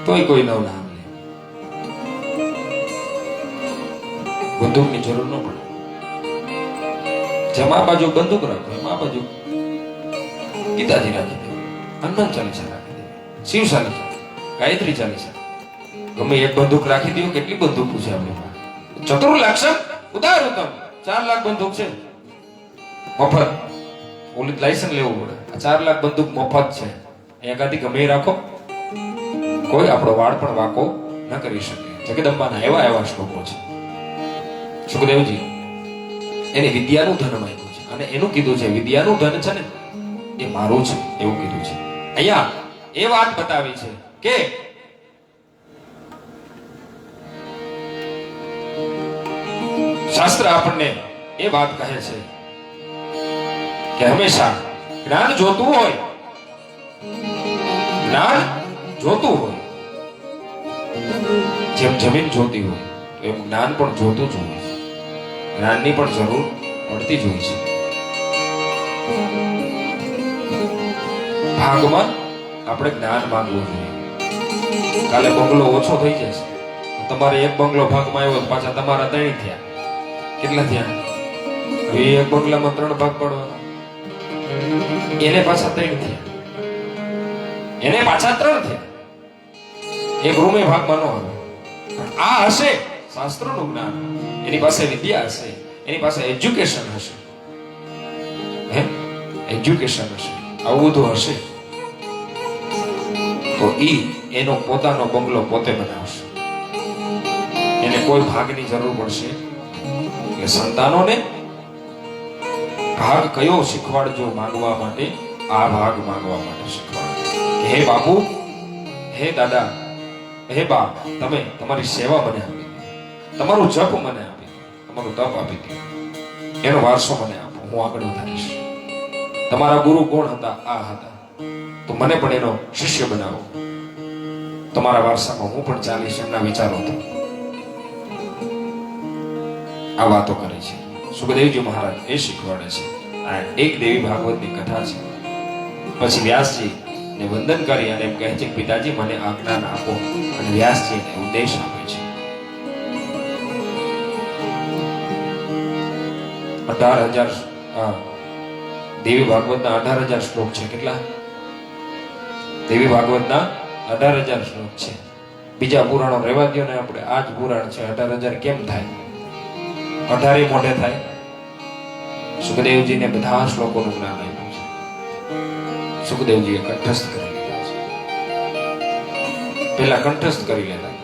તોય કોઈ નવ નામ લે. બંદૂકની જરૂર ન પડે. જેમ આ બાજુ બંદૂક રાખો એમ આ બાજુ ગીતાજી રાખી દે, હનુમાન ચાલીસા રાખી દે, શિવ ચાલીસા, ગાયત્રી ચાલીસા. ગમે એક બંદૂક રાખી દો, કેટલી બંદૂક છે આપણે પાસે? ચતુર લાક્ષમ ઉદાર ઉત્તમ 4 લાખ બંદૂક છે મફત. ઓલી લાયસન્સ લેવું પડે. આ 4 લાખ બંદૂક મફત છે. અહીંયા ગાદી ગમે રાખો, કોઈ આપણો વાળ પણ વાકો ન કરી શકે. જગદંબાના એવા એવા શ્લોકો છે. સુખદેવજી એની વિદ્યાનું ધન માંગ્યું છે અને એનું કીધું છે વિદ્યાનું ધન છે ને એ મારું છે એવું કીધું છે. અહીંયા એ વાત બતાવી છે કે શાસ્ત્ર આપણને એ વાત કહે છે કે હંમેશા જ્ઞાન જોતું હોય, જ્ઞાન જોતું હોય, જેમ જમીન જોતી હોય એમ જ્ઞાન પણ જોતું જ હોય છે. જ્ઞાનની પણ જરૂર પડતી જ હોય છે. ભાગમાં આપણે જ્ઞાન માંગવું જોઈએ. કાલે બંગલો ઓછો થઈ જશે, તમારે એક બંગલો ભાગમાં આવ્યો પાછા તમારા 3 થયા. કેટલા થયા? હવે એક બંગલામાં 3 ભાગ પડવાના, એને પાછા 3 થયા, એને પાછા 3 થયા. એક રૂમે ભાગમાં ન આવે. આ હશે શાસ્ત્રોનું જ્ઞાન, એની પાસે વિદ્યા હશે, એની પાસે એજ્યુકેશન હશે, એજ્યુકેશન હશે, આવું બધું હશે તો એનો પોતાનો બંગલો પોતે બનાવશે. એને કોઈ ભાગની જરૂર પડશે. એટલે સંતાનોને ભાગ કયો શીખવાડજો માંગવા માટે? આ ભાગ માંગવા માટે શીખવાડજો. હે બાપુ, હે દાદા, હે બા, તમે તમારી સેવા મને આપી, તમારું જપ મને આપી, તમારું તપ આપી દો, એનો વારસો મને આપો, હું આગળ વધારીશ. તમારા ગુરુ કોણ હતા? આ હતા, તો મને પણ એનો શિષ્ય બનાવો. તમારા વારસામાં હું પણ ચાલીશ, એમના વિચારો હતો. આ વાતો કરે છે સુખદેવજી મહારાજ, એ શીખવાડે છે. આ એક દેવી ભાગવતની કથા છે. પછી વ્યાસજી ને વંદન કરી અને એમ કહે છે પિતાજી મને આજ્ઞા આપો, અને વ્યાસજી એને ઉપદેશ આપે છે. 18,000 દેવી ભાગવતના 18,000 શ્લોક છે. કેટલા? દેવી ભાગવતના 18,000 શ્લોક છે. બીજા પુરાણો રહેવા દો ને, આપણે આ જ પુરાણ છે. 18,000 કેમ થાય? 18 મોઢે થાય. સુખદેવજીને બધા શ્લોકોનું જ્ઞાન આપ્યું છે. સુખદેવજીએ કંઠસ્થ કરી લીધા છે. પહેલા કંઠસ્થ કરી લેતા.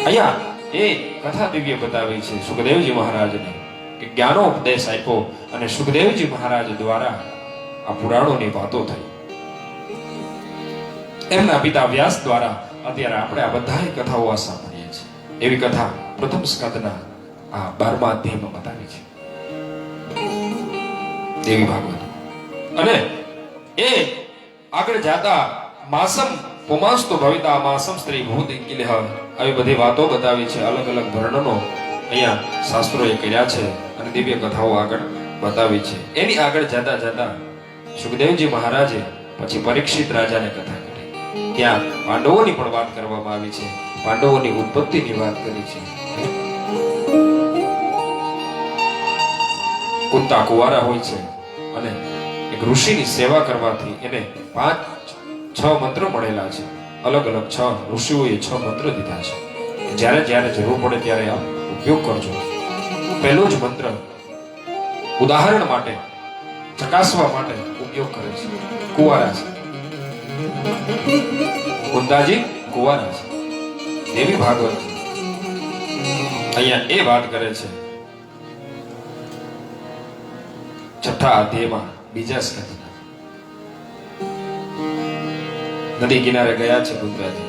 અહીંયા એ કથા દિવ્ય બતાવી છે સુખદેવજી મહારાજને કે જ્ઞાનો ઉપદેશ આપ્યો અને સુખદેવજી મહારાજ દ્વારા આ પુરાણોની વાતો થઈ. એમના પિતા વ્યાસ દ્વારા અત્યારે આપણે આ બધા કથાઓ સાંભળીએ છીએ. એવી કથા પ્રથમ સ્કંદના આ 12મા અધ્યાયમાં બતાવી છે દેવી ભાગવત. અને એ આગળ જાતા માસમ પુમાસ્તુ ભવિતા માસમ સ્ત્રી ભૂત કિલહ, આવી બધી વાતો બતાવી છે. અલગ અલગ વર્ણનો અહીંયા શાસ્ત્રોએ કર્યા છે અને દિવ્ય કથાઓ આગળ બતાવી છે. એની આગળ જતા જતા સુખદેવજી મહારાજે પછી પરીક્ષિત રાજાને કથા કરી. ત્યાં પાંડવોની પણ વાત કરવામાં આવી છે. પાંડવોની ઉત્પત્તિની વાત કરી છે. કુંતા કુંવારા હોય છે અને એક ઋષિની સેવા કરવાથી એને 5-6 મંત્ર મળેલા છે. અલગ અલગ 6 ઋષિઓએ 6 મંત્ર દીધા છે. જ્યારે જ્યારે જરૂર પડે ત્યારે આ ઉપયોગ કરજો. પહેલો જ મંત્ર ઉદાહરણ માટે, ચકાસવા માટે ઉપયોગ કરે છે. કુંવારા છે, કુંતાજી કુંવારા છે. દેવી ભાગવત અહીંયા એ વાત કરે છે 6થા અધ્યાયમાં બીજા સ્કંદમાં. નદી કિનારે ગયા છે કુંતાજી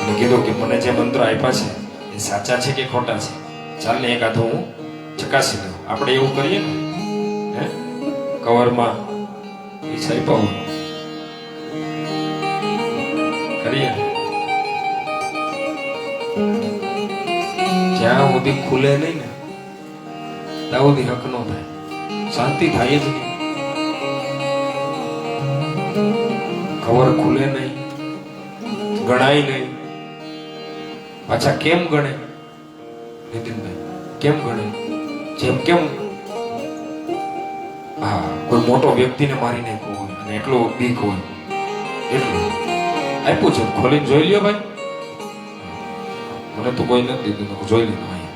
અને કીધું કે મને જે મંત્રો આપ્યા છે એ સાચા છે કે ખોટા છે? ચાલ ને એકાદો હું ચકાસી લઉં. આપણે એવું કરીએ ને, કવરમાં એ છાપ્યું કરીએ, જ્યાં સુધી ખુલે નહીં ને ત્યાં સુધી હક નો થાય, શાંતિ થાય જ નહીં. કવર ખુલે નહીં, ગણાય નહીં. પાછા કેમ ગણે નીતિનભાઈ? કેમ ગણે? જેમ કેમ મોટો વ્યક્તિને મારી નાખ્યો હોય અને એટલો બીક હોય એટલું આપ્યું છે, ખોલીને જોઈ લ્યો ભાઈ. મને તો કોઈ નથી દીધું, જોઈ લીધું અહીંયા,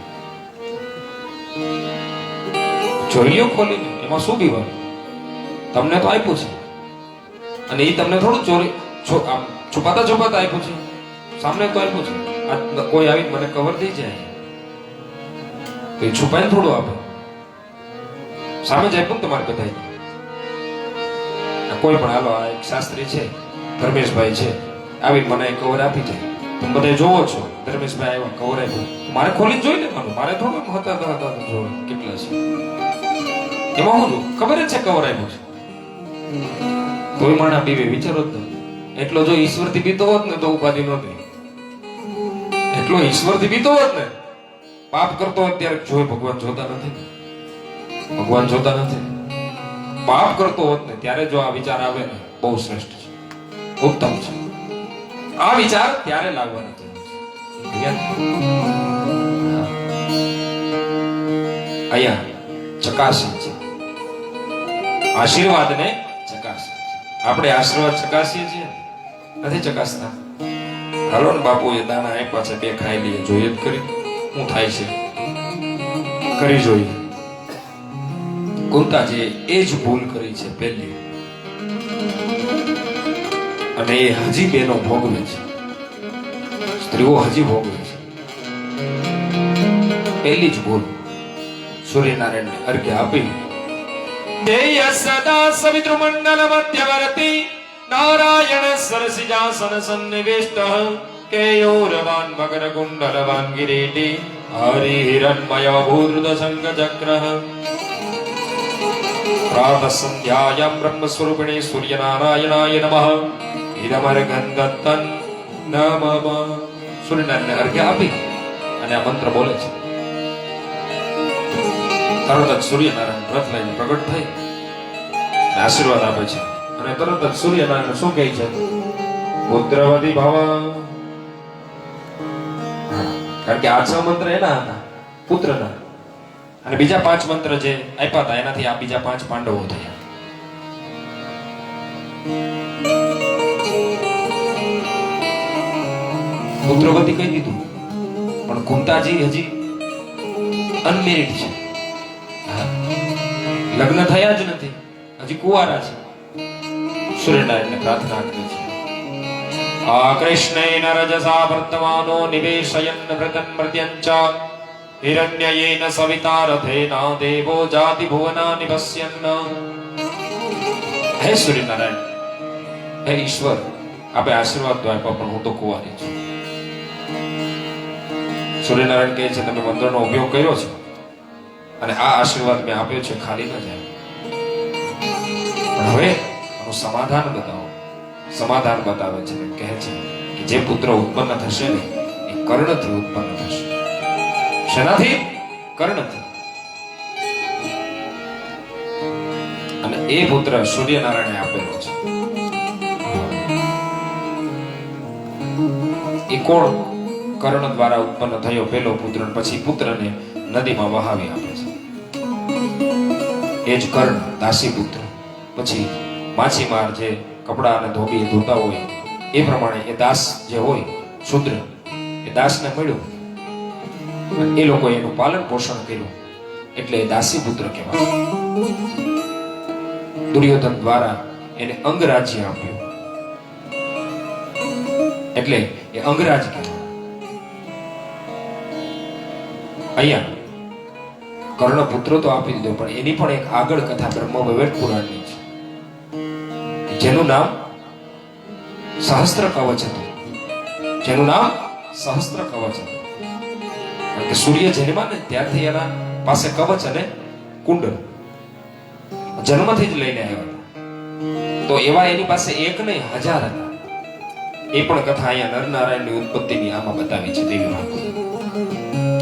જોઈ લ્યો ખોલીને, એમાં શું બીવાનું? તમને તો આપ્યું છે અને એ તમને થોડું ચોરી છુપાતા છુપાતા આપ્યું છે, સામને તો આપ્યું છે. આ કોઈ આવીને મને કવર દઈ જાય તો એ છુપાઈને થોડું આપે, સામે જ આપ્યું ને તમારે બધા. કોઈ પણ હાલો, આ એક શાસ્ત્રી છે ધર્મેશભાઈ છે, આવી મને કવર આપી જાય, તમે બધા જોવો છો ધર્મેશભાઈ આવ્યા કવર આપ્યું, મારે ખોલીને જોઈ લેવાનું, મારે થોડું હતા જોવે કેટલા છે એમાં હું ખબર જ છે કવર આપ્યું છે. કોઈ માણા બીવે વિચારો જ નહીં. એટલો જો ઈશ્વરથી બીતો હોત ને તો ઉપાધિ નહોતી, એટલો ઈશ્વરથી બીતો હોત ને, પાપ કરતો હોત ત્યારે જોઈ ભગવાન જોતા નથી, ભગવાન જોતા નથી. પાપ કરતો હોત ને ત્યારે જો આ વિચાર આવે ને, બહુ શ્રેષ્ઠ છે, ઉત્તમ છે. આ વિચાર ત્યારે લાવવાનો છે. અહીંયા ચકાસી છે, આશીર્વાદને ચકાસી. આપણે આશીર્વાદ ચકાસીએ છીએ, નથી ચકાસતા. હાલો ને બાપુએ દાણા આપ્યા છે, બે ખાઈ લઈએ, જોઈએ જ કરી શું થાય છે, કરી જોઈએ. કુંતાજીએ એ જ ભૂલ કરી છે પહેલી, અને એ હજી બેનો ભોગવે છે, સ્ત્રીઓ હજી ભોગવે છે. પહેલી જ ભૂલ સૂર્યનારાયણને અર્ઘ્ય આપી. દેય સદા સવિતૃ મંડલ મધ્યવર્તી નારાયણ સરસિજાસન સન્નિવિષ્ટઃ કેયોરવાન મકર કુંડલવાન કિરીટી હરિ હિરણમય ભૂતૃત શંખ ચક્રઃ. પ્રાતઃ સંધ્યાયામ બ્રહ્મ સ્વરૂપિણે સૂર્યનારાયણાય નમઃ ઇદમર્ઘં દત્તં નમઃ. સૂર્યનારાયણને અર્ઘ્ય આપી અને આ મંત્ર બોલે છે. તરત જ સૂર્યનારાયણ વ્રત લઈને પ્રગટ થઈ આશીર્વાદ આપે છે. અને તરત જ સૂર્યનારાયણ શું કહે છે? પુત્રવતી ભવ. કારણ કે આ 6 મંત્ર એના હતા પુત્રના, અને બીજા 5 મંત્ર જે આપ્યા હતા એનાથી આ બીજા 5 પાંડવો થયા. પુત્રવતી કહી દીધું, પણ કુંતાજી હજી અનમેરિડ છે, લગ્ન થયા જ નથી, હજી કુંવારા છે. સૂર્યનારાયણને પ્રાર્થના કરી છે. આ કૃષ્ણેન રજસા વર્તમાનો નિવેશયન વ્રતન મર્ત્યંચ હિરણ્યયેન સવિતા રથેના દેવો જાતિ ભુવના નિવસ્યન. હે સૂર્યનારાયણ, હે ઈશ્વર, આપે આશીર્વાદ તો આપ્યા, પણ હું તો કુંવારી છું. સૂર્યનારાયણ કહે છે તમે મંત્રનો ઉપયોગ કર્યો છે અને આ આશીર્વાદ મેં આપ્યો છે, ખાલી ન જાય. પણ હવે આનું સમાધાન બતાવો. સમાધાન બતાવે છે, કહે છે કે જે પુત્ર ઉત્પન્ન થશે ને એ કર્ણથી ઉત્પન્ન થશે. શેનાથી? કર્ણથી. અને એ પુત્ર સૂર્યનારાયણે આપેલો છે. એ કોણ? કર્ણ દ્વારા ઉત્પન્ન થયો પેલો પુત્ર, પછી પુત્રને નદીમાં વહાવી આપે છે. એ જ કર્ણ, દાસી પુત્ર. પછી માછીમાર જે કપડા અને ધોબી ધોતા હોય એ પ્રમાણે એ દાસ જે હોય શૂદ્ર, એ દાસને મળ્યો, એ લોકોએ એનું પાલન પોષણ કર્યું, એટલે એ દાસી પુત્ર કહેવાય. દુર્યોધન દ્વારા એને અંગરાજ્ય આપ્યું, એટલે એ અંગરાજ કહેવાય. અહીંયા કર્ણ પુત્ર તો આપી દીધો, પણ એની પણ એક આગળ કથા બ્રહ્મ વૈવર્ત પુરાણની છે, જેનું નામ સહસ્ત્ર કવચ હતું. જેનું નામ સહસ્ત્ર કવચ હતું. કારણ કે સૂર્ય જન્મા ને ત્યારથી એના પાસે કવચ અને કુંડળ જન્મથી જ લઈને આવ્યા હતા. તો એવા એની પાસે એક નહીં 1000 હતા. એ પણ કથા અહીંયા નરનારાયણની ઉત્પત્તિની આમાં બતાવી છે દેવી ભાગવત.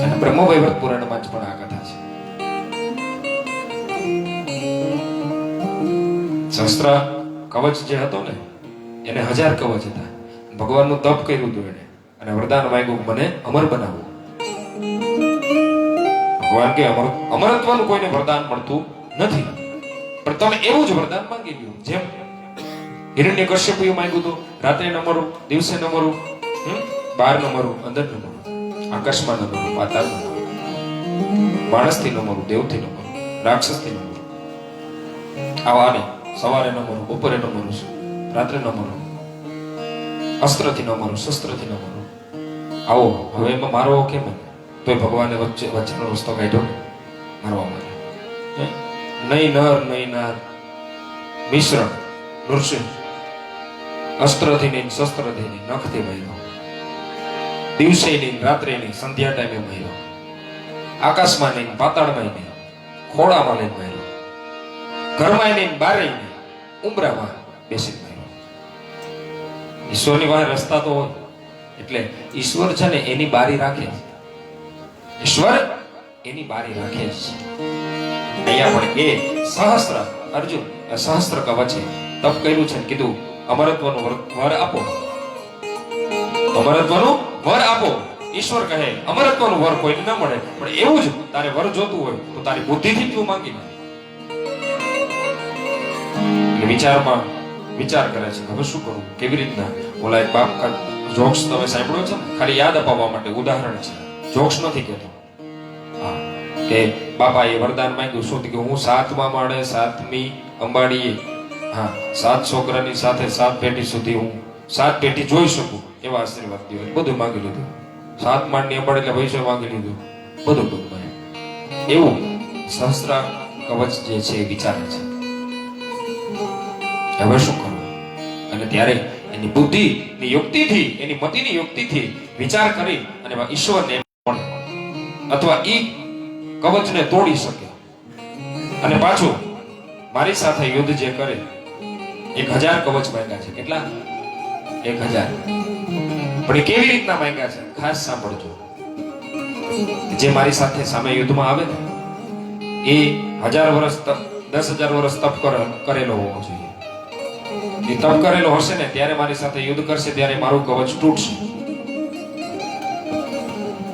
અને બ્રહ્મ વૈવર્ત પુરાણમાં જ પણ આ કથા છે. સહસ્ત્ર કવચ જે હતો ને એને 1000 કવચ હતા. ભગવાનનું તપ કર્યું હતું એને, અને વરદાન માંગ્યું મને અમર બનાવો. ભગવાન કે અમરત્વનું કોઈને વરદાન મળતું નથી, પણ તમે એવું જ વરદાન માંગી લ્યો જેમ હિરણ્યકશ્યપુએ માંગ્યું હતું, રાત્રે ન મરું, દિવસે ન મરું, બહાર ન મરું, અંદર ન મરું, આકાશમાં ન મરું, પાતાળમાં ન મરું, માણસથી ન મરું, દેવથી ન મરું, રાક્ષસથી ન મરું, આવા નહીં, સવારે ન મરું, બપોરે ન મરું, રાત્રે ન મરું, અસ્ત્રથી ન મરું, શસ્ત્રથી ન મરું. આવો હવે એમાં મારવો કેમ? તો ભગવાને વચ્ચેનો રસ્તો કાઢ્યો મારવા માટે. નહીં નર નહીં નાર, મિશ્રણ નૃસિંહ, અસ્ત્રથી નહીં, શસ્ત્રથી નહીં, નખથી મર્યો, દિવસે નહીં, રાત્રે નહીં, સંધ્યા ટાઈમે મર્યો, આકાશમાં નહીં, પાતાળમાં નહીં, ખોળામાં નહીં મર્યો, ઘરમાં નહીં, બારે નહીં, ઉંબરામાં બેસી મર્યો. ઈશ્વરની પાસે રસ્તા તો હોય, એટલે ઈશ્વર છે ને એની બારી રાખે છે. ઈશ્વર એની બારી રાખે છે. અહીંયા પણ એ સહસ્ત્ર અર્જુન સહસ્ત્ર કવચે તપ કર્યું છે, કીધું અમરત્વનું વર આપો, અમરત્વનું વર આપો. ઈશ્વર કહે અમરત્વનું વર કોઈને ન મળે, પણ એવું જ તારે વર જોતું હોય તો તારી બુદ્ધિથી તું માંગી લે. વિચારમાં વિચાર કરે છે હવે શું કરું, કેવી રીતના. ઓલા એક બાપ જોક્સ તમે સાંભળ્યો છે ને, ખાલી યાદ અપાવવા માટે ઉદાહરણ છે, જોક્સ નથી કહેતો. હા, કે બાપાએ વરદાન માંગ્યું શું કે હું 7મા માળે 7મી અંબાડીએ 7 છોકરાની સાથે 7 પેઢી સુધી હું 7 પેઢી જોઈ શકું એવા આશીર્વાદ દો. બધું માંગી લીધું. 7 માળની અંબાડી એટલે પૈસો માંગી લીધું, બધું ટૂંકમાં. એવું સહસ્ત્ર કવચ જે છે એ વિચારે છે હવે શું કરવું. અને ત્યારે એની બુદ્ધિની યુક્તિથી, એની મતિની યુક્તિથી વિચાર કરી અને ઈશ્વરને અથવા ઈ કવચને તોડી શકે. અને પાછું મારી સાથે યુદ્ધ જે કરે 1000 કવચ માંગ્યા છે. કેટલા? 1000. પણ એ કેવી રીતના માંગ્યા છે ખાસ સાંભળજો. જે મારી સાથે સામે યુદ્ધમાં આવે ને એ 1000 વર્ષ 10,000 વર્ષ તપ કરેલો હોવો જોઈએ. એ તપ કરેલો હશે ને ત્યારે મારી સાથે યુદ્ધ કરશે ત્યારે મારું કવચ તૂટશે.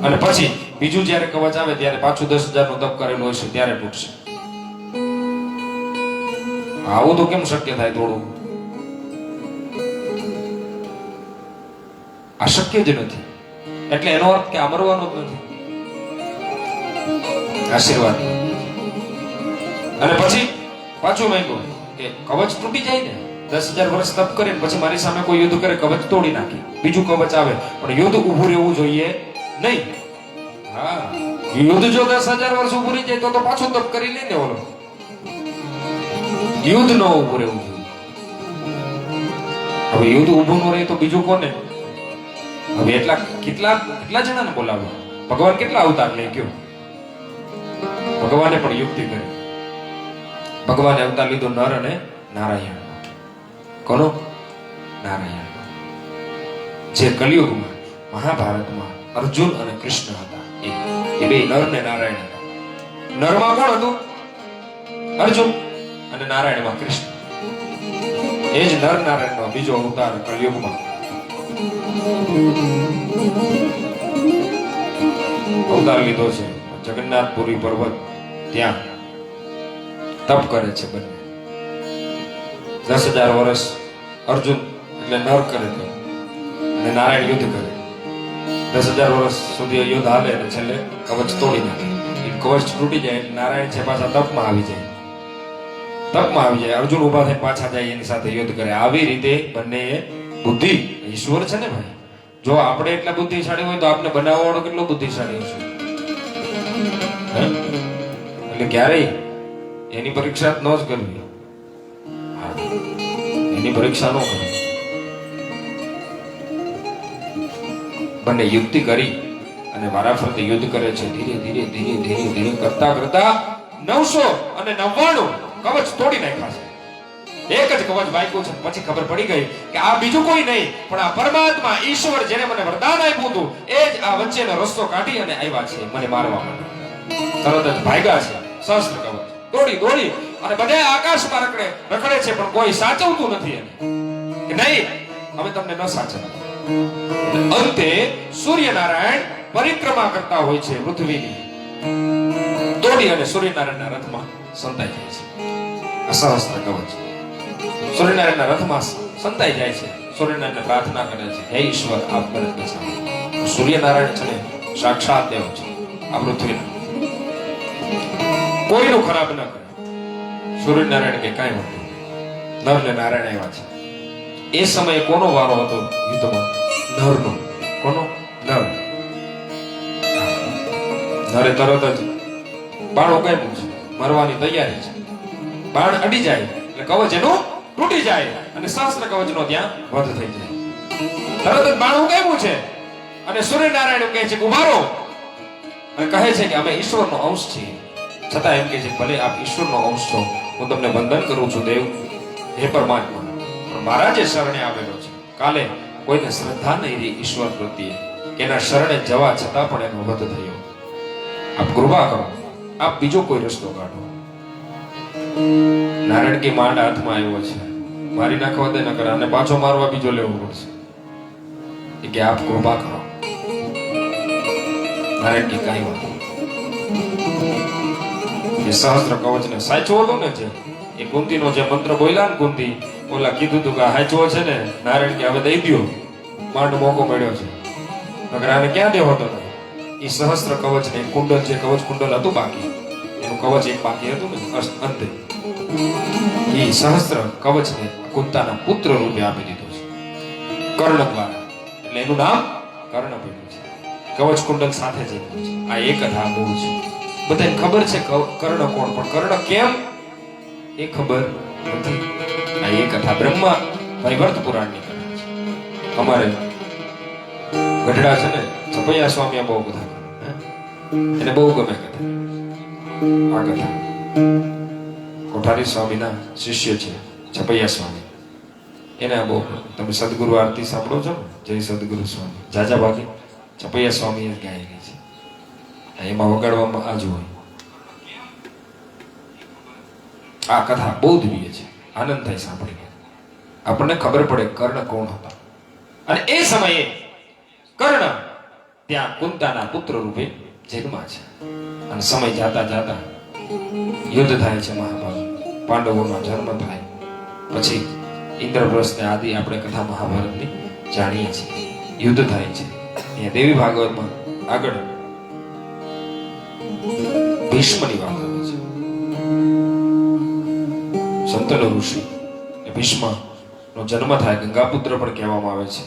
અને પછી બીજું જ્યારે કવચ આવે ત્યારે પાછું 10,000 નું તપ કરેલું હશે ત્યારે તૂટશે. આવું તો કેમ શક્ય થાય? થોડું અશક્ય જ નથી. એટલે એનો અર્થ કે અમરવાનો જ નથી, આશીર્વાદ. અને પછી પાછું માંગ્યું કે કવચ તૂટી જાય ને, 10,000 વર્ષ તપ કરે પછી મારી સામે કોઈ યુદ્ધ કરે, કવચ તોડી નાખે, બીજું કવચ આવે, પણ યુદ્ધ ઉભું રહેવું જોઈએ નહીં. હા, યુદ્ધ જો 10,000 વર્ષ ઉભું રહી જાય તો પાછું તપ કરી લે ને ઓલો. યુદ્ધ ન ઉભું રહેવું જોઈએ. હવે યુદ્ધ ઉભું ન રહે તો બીજું કોને? હવે કેટલા જણાને બોલાવો? ભગવાન કેટલા અવતાર લઈ ગયો? ભગવાને પણ યુક્તિ કરી. ભગવાને અવતાર લીધો નર અને નારાયણ. કોનો? નારાયણ. જે કલિયુગમાં મહાભારતમાં અર્જુન અને કૃષ્ણ હતા એ બે નર ને નારાયણ હતા. નરમાં કોણ હતું? અર્જુન. અને નારાયણમાં કૃષ્ણ. એ જ નર નારાયણનો બીજો અવતાર કલિયુગમાં અવતાર લીધો છે. જગન્નાથપુરી પર્વત ત્યાં તપ કરે છે બંને. 10,000 વર્ષ અર્જુન એટલે નર કરે છે અને નારાયણ યુદ્ધ કરે. 10,000 વર્ષ સુધી યુદ્ધ હાલે અને છેલ્લે કવચ તોડી નાખે. એ કવચ તૂટી જાય એટલે નારાયણ છે પાછા તપમાં આવી જાય. અર્જુન ઉભા થઈને પાછા જાય એની સાથે યુદ્ધ કરે. આવી રીતે બંને બુદ્ધિ ઈશ્વર છે ને ભાઈ. જો આપણે એટલા બુદ્ધિશાળી હોય તો આપણે બનાવવા વાળો કેટલો બુદ્ધિશાળી હશે. એટલે ક્યારેય એની પરીક્ષા ન જ કરવી. એની પરીક્ષા ન કરવી. બંને યુક્તિ કરી અને વારાફરતી યુદ્ધ કરે છે. ધીરે ધીરે કરતા 999 કવચ તોડી નાખ્યા છે. એક જ કવચ બાક્યું છે. પછી ખબર પડી ગઈ કે આ બીજું કોઈ નહીં પણ આ પરમાત્મા ઈશ્વર જેને મને વરદાન આપ્યું હતું એ જ આ વચ્ચેનો રસ્તો કાઢી અને આવ્યા છે મને મારવા માટે. તરત જ ભાગ્યા છે. સહસ્ત્ર કવચ દોડી અને બધા આકાશમાં રખડે છે પણ કોઈ સાચવતું નથી એને કે નહીં અમે તમને ન સાચવતા. અંતે સૂર્યનારાયણ પરિક્રમા કરતા હોય છે પૃથ્વીની. દોડી અને સૂર્યનારાયણના રથમાં સંતાઈ જાય છે. અસહસ્ત્ર કવચ. સૂર્યનારાયણના રથમાં સંતાઈ જાય છે. સૂર્યનારાયણને પ્રાર્થના કરે છે, હે ઈશ્વર આપ મને બચાવો. સૂર્યનારાયણ છે ને સાક્ષાત દેવ છે આ પૃથ્વીના. કોઈનું ખરાબ ન કરે. સૂર્યનારાયણ કે કાંઈ હતું. નર ને નારાયણ આવ્યા છે. એ સમયે કોનો વારો હતો યુદ્ધમાં? નરનો. કોનો? નર. નરે તરત જ બાણ ઉગામ્યું છે, મરવાની તૈયારી છે. બાણ અડી જાય એટલે કવચ એનું તૂટી જાય અને સહસ્ત્ર કવચનો ત્યાં વધ થઈ જાય. તરત જ બાણ ઉગામ્યું છે અને સૂર્યનારાયણ કહે છે કે ઉભા રહો, અને કહે છે કે અમે ઈશ્વરનો અંશ છીએ. છતાં એમ કહે છે ભલે આપ ઈશ્વરનો અંશ છો, હું તમને વંદન કરું છું દેવ, હે પરમાત્મા. પણ મારા જે શરણે આવેલો છે, કાલે કોઈને શ્રદ્ધા નહીં રહી ઈશ્વર પ્રત્યે, એના શરણે જવા છતાં પણ એનો વધ થયો. આપ કૃપા કરો, આપ બીજો કોઈ રસ્તો કાઢો. નારાયણ કે માંડ હાથમાં આવ્યો છે, મારી નાખવા દે ન કરે, અને પાછો મારવા બીજો લેવો પડશે. એ કે આપ કૃપા કરો. નારાયણ કે કઈ વાત એ સહસ્ત્ર કવચ ને સાચો હતો ને, જે એ કુંતીનો જે મંત્ર બોલ્યા ને કુંતી, ઓલા કીધું તું કે સાચો છે ને. નારાયણ કે હવે દઈ દો, માંડ મોકો મળ્યો છે. નગર આને ક્યાં દેવો હતો? એ સહસ્ત્ર કવચ ને કુંડલ, જે કવચ કુંડલ હતું બાકી, એનું કવચ એક બાકી હતું ને અંતે, એ સહસ્ત્ર કવચ ને કુંતાના પુત્ર રૂપે આપી દીધું છે કર્ણ દ્વારા. એટલે એનું નામ કર્ણ પડ્યું છે. કવચ કુંડલ સાથે જ છે. આ એક કથા મૂળ છે. બધાને ખબર છે કર્ણ કોણ, પણ કર્ણ કેમ એ ખબર નથી. આ એક કથા બ્રહ્મા વૈવર્ત પુરાણની કથા છે. અમારે ગઢડા છે ને છપૈયા સ્વામી બહુ કથા કરે, એને બહુ ગમે કથા. આ કથા કોઠારી સ્વામીના શિષ્ય છે છપૈયા સ્વામી, એને બહુ. તમે સદગુરુ આરતી સાંભળો છો? જય સદગુરુ સ્વામી જાજા ભાગે છપૈયા સ્વામી એ ગાયેલી છે. એમાં વગાડવામાં આજ હોય. આ કથા બહુ દિવ્ય છે, આનંદ થાય સાંભળીને. આપણને ખબર પડે કર્ણ કોણ હતા. અને એ સમયે કર્ણ ત્યાં કુંતાના પુત્ર રૂપે જન્મા છે. અને સમય જાતા જાતા યુદ્ધ થાય છે મહાભારત. પાંડવોનો જન્મ થાય પછી ઇન્દ્રપ્રસ્થ ને આદિ આપણે કથા મહાભારતની જાણીએ છીએ. યુદ્ધ થાય છે. અહીંયા દેવી ભાગવતમાં આગળ ભીષ્મની વાત આવે છે. શંતનુ ઋષિ ભીષ્મ નો જન્મ થાય, ગંગાપુત્ર પણ કહેવામાં આવે છે.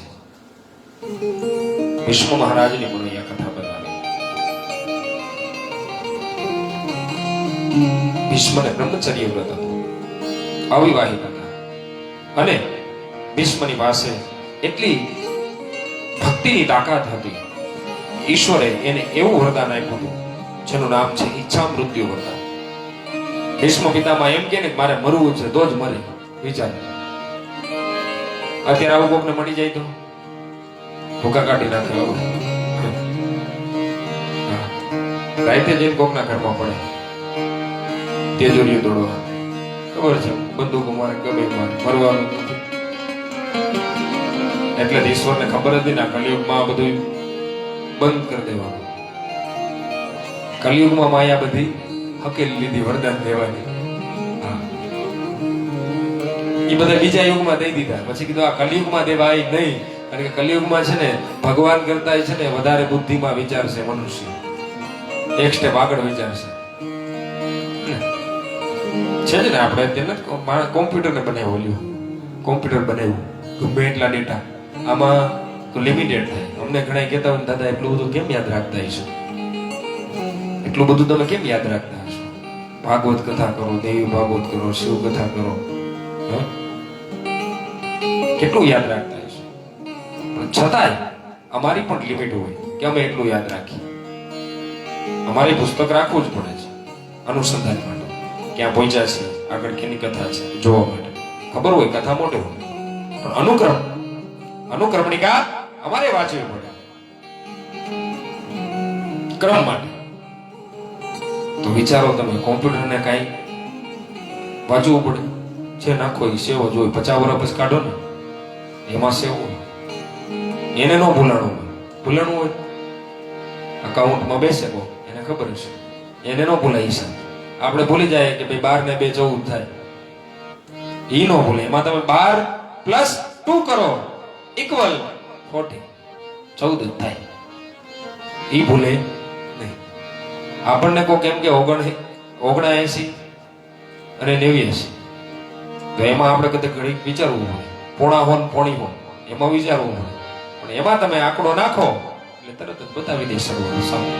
ભીષ્મ મહારાજની પણ અહીંયા કથા બનાવી. ભીષ્મને બ્રહ્મચર્ય વ્રત હતું, અવિવાહિત હતા. અને ભીષ્મની પાસે એટલી ભક્તિની તાકાત હતી, ઈશ્વરે એને એવું વરદાન આપ્યું હતું જેનું નામ છે ઈચ્છા મૃત્યુ વરદાન. ભીષ્મ પિતામાં એમ કે ને મારે મરવું છે તો જ મરે. વિચાર, અત્યારે આવું કોકને મળી જાય તો ભૂકા કાઢી નાખે. રાતે જઈને કોકના ઘરમાં પડે, તેજોરીઓ દોડવા, ખબર છે બંદૂકો મારે ગમે મારે મરવાનું નથી. એટલે ઈશ્વરને ખબર હતી ને કલિયુગમાં આ બધું બંધ કરી દેવાનું. કલિયુગમાં માયા બધી હકેલી લીધી, વરદાન દેવાની. એ બધા બીજા યુગમાં દઈ દીધા. પછી કીધું આ કલિયુગમાં દેવાય નહીં, કારણ કે કલિયુગમાં છે ને ભગવાન કરતા છે ને વધારે બુદ્ધિમાં વિચારશે મનુષ્ય, એક સ્ટેપ આગળ વિચારશે. છે ને આપણે અત્યારે કોમ્પ્યુટરને બનાવ્યું, ઓલ્યું કોમ્પ્યુટર બનાવ્યું, ગમે એટલા ડેટા આમાં તો લિમિટેડ થાય. અમને ઘણા કહેતા હોય દાદા એટલું બધું કેમ યાદ રાખતા હશો, એટલું બધું તમે કેમ યાદ રાખતા હશો? ભાગવત કથા કરો, દેવી ભાગવત કરો, શિવ કથા કરો, કેટલું યાદ રાખતા હશો? પણ છતાંય અમારી પણ લિમિટ હોય કે અમે એટલું યાદ રાખીએ. અમારે પુસ્તક રાખવું જ પડે છે અનુસંધાન માટે, ક્યાં પહોંચ્યા છે, આગળ કેની કથા છે જોવા માટે. ખબર હોય કથા મોટી હોય, પણ અનુક્રમણિકા અમારે વાંચવી પડે ક્રમ માટે. તો વિચારો તમે, કોમ્પ્યુટરને કાંઈ વાંચવું પડે છે, નાખો એ સેવો જોઈ 50 વર્ષ પછી કાઢો ને એમાં સેવો, એને ન ભૂલાણું હોય. અકાઉન્ટમાં બેસે એને ખબર છે, એને ન ભૂલાય હિસાબ. આપણે ભૂલી જાય કે ભાઈ 12 ને 2 14 થાય, ઈ નો ભૂલે. એમાં તમે 12 પ્લસ 2 કરો ઇક્વલ 40, 14 થાય. ઈ ભૂલે નહીં. આપણને કોઈ કેમ કે 79 અને 89, તો એમાં આપણે કદાચ ઘડીક વિચારવું હોય, પોણા હોન પોણી હોન એમાં વિચારવું હોય, પણ એમાં તમે આંકડો નાખો એટલે તરત જ બતાવી દે સર્વનું સામે.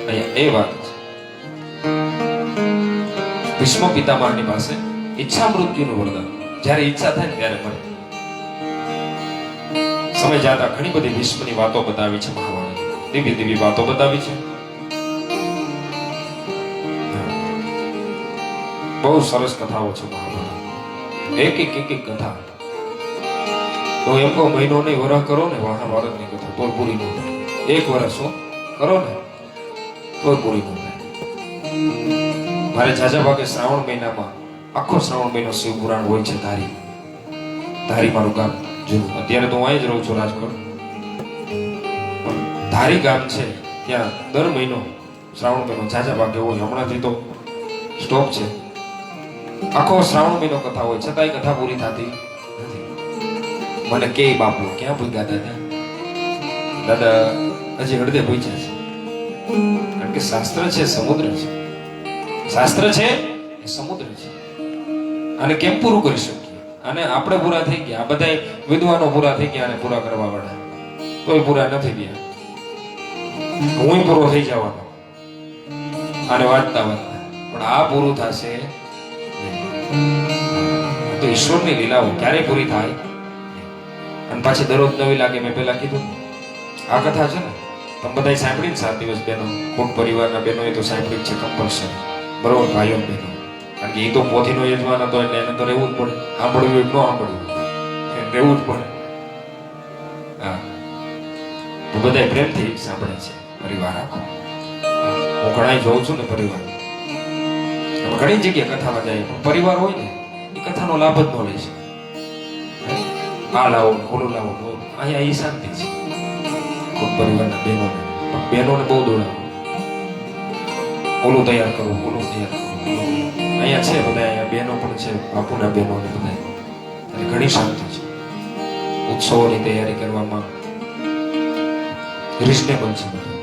અહીંયા એ વાત છે. ભીષ્મ પિતામહની પાસે ઈચ્છા મૃત્યુનું વરદાન, જ્યારે ઈચ્છા થાય ને ત્યારે મળે. સમય જાતા ઘણી બધી ભીષ્મની વાતો બતાવી છે મહાભારત, દિવ્ય દિવ્ય વાતો બતાવી છે. બહુ સરસ કથાઓ છે મહાભારત. એક કથા તો એમ કહો મહિનો નહીં વરહ કરો ને મહાભારતની કથા તો પૂરી ન થાય. એક વર્ષ કરો ને તો પૂરી ન થાય. મારે ઝાઝા ભાગે શ્રાવણ મહિનામાં આખો શ્રાવણ મહિનો શિવ પુરાણ હોય છે. ધારી મારું ગામ જૂનું. અત્યારે તો હું અહીં જ રહું છું રાજકોટ. ધારી ગામ છે ત્યાં દર મહિનો શ્રાવણ મહિનો ઝાઝા ભાગે હોય. હમણાંથી તો સ્ટોપ છે. આખો શ્રાવણ મહિનો કથા હોય છતાંય કથા પૂરી થતી નથી. મને કે બાપુ ક્યાં ભૂગ્યા દાદા હજી હૃદય પૂછ્યા છે. કારણ કે શાસ્ત્ર છે સમુદ્ર છે. શાસ્ત્ર છે એ સમુદ્ર છે. આને કેમ પૂરું કરી શકીએ? અને આપણે પૂરા થઈ ગયા, આ બધા વિદ્વાનો પૂરા થઈ ગયા અને પૂરા કરવા વાળા તોય પૂરા નથી ગયા. હું પૂરો થઈ જવાનો આને વાંચતા વાંચતા, પણ આ પૂરું થશે તો ઈશ્વરની લીલાઓ ક્યારે પૂરી થાય? અને પાછી દરરોજ નવી લાગે. મેં પેલા કીધું આ કથા છે ને તમે બધા સાંભળી ને 7 દિવસ બહેનો, કોટ પરિવારના બહેનો એ તો સાંભળી જ છે કમ્પલસરી, બરોબર ભાઈઓ બહેનો. કારણ કે એ તો પોથીનો યજમાન હતો એટલે એને તો રહેવું જ પડે. સાંભળવું ન સાંભળવું રહેવું જ પડે. હા, તો બધા પ્રેમથી સાંભળે છે પરિવાર આખો. હું ઘણા જોઉં છું ને પરિવાર, ઘણી જગ્યાએ કથામાં જાય પરિવાર હોય ને એ કથાનો લાભ જ ન લે છે. આ લાવો ઓલું લાવો, અહીંયા એ શાંતિ છે. કોઈ પરિવારના બહેનોને બહુ દોડાવો, ઓલું તૈયાર કરવું, ઓલું તૈયાર કરવું. અહીંયા છે બધા, અહીંયા બહેનો પણ છે, બાપુના બહેનો ને બધા. અને ઘણી શાંતિ છે. ઉત્સવોની તૈયારી કરવામાં રિઝનેબલ છે બધું.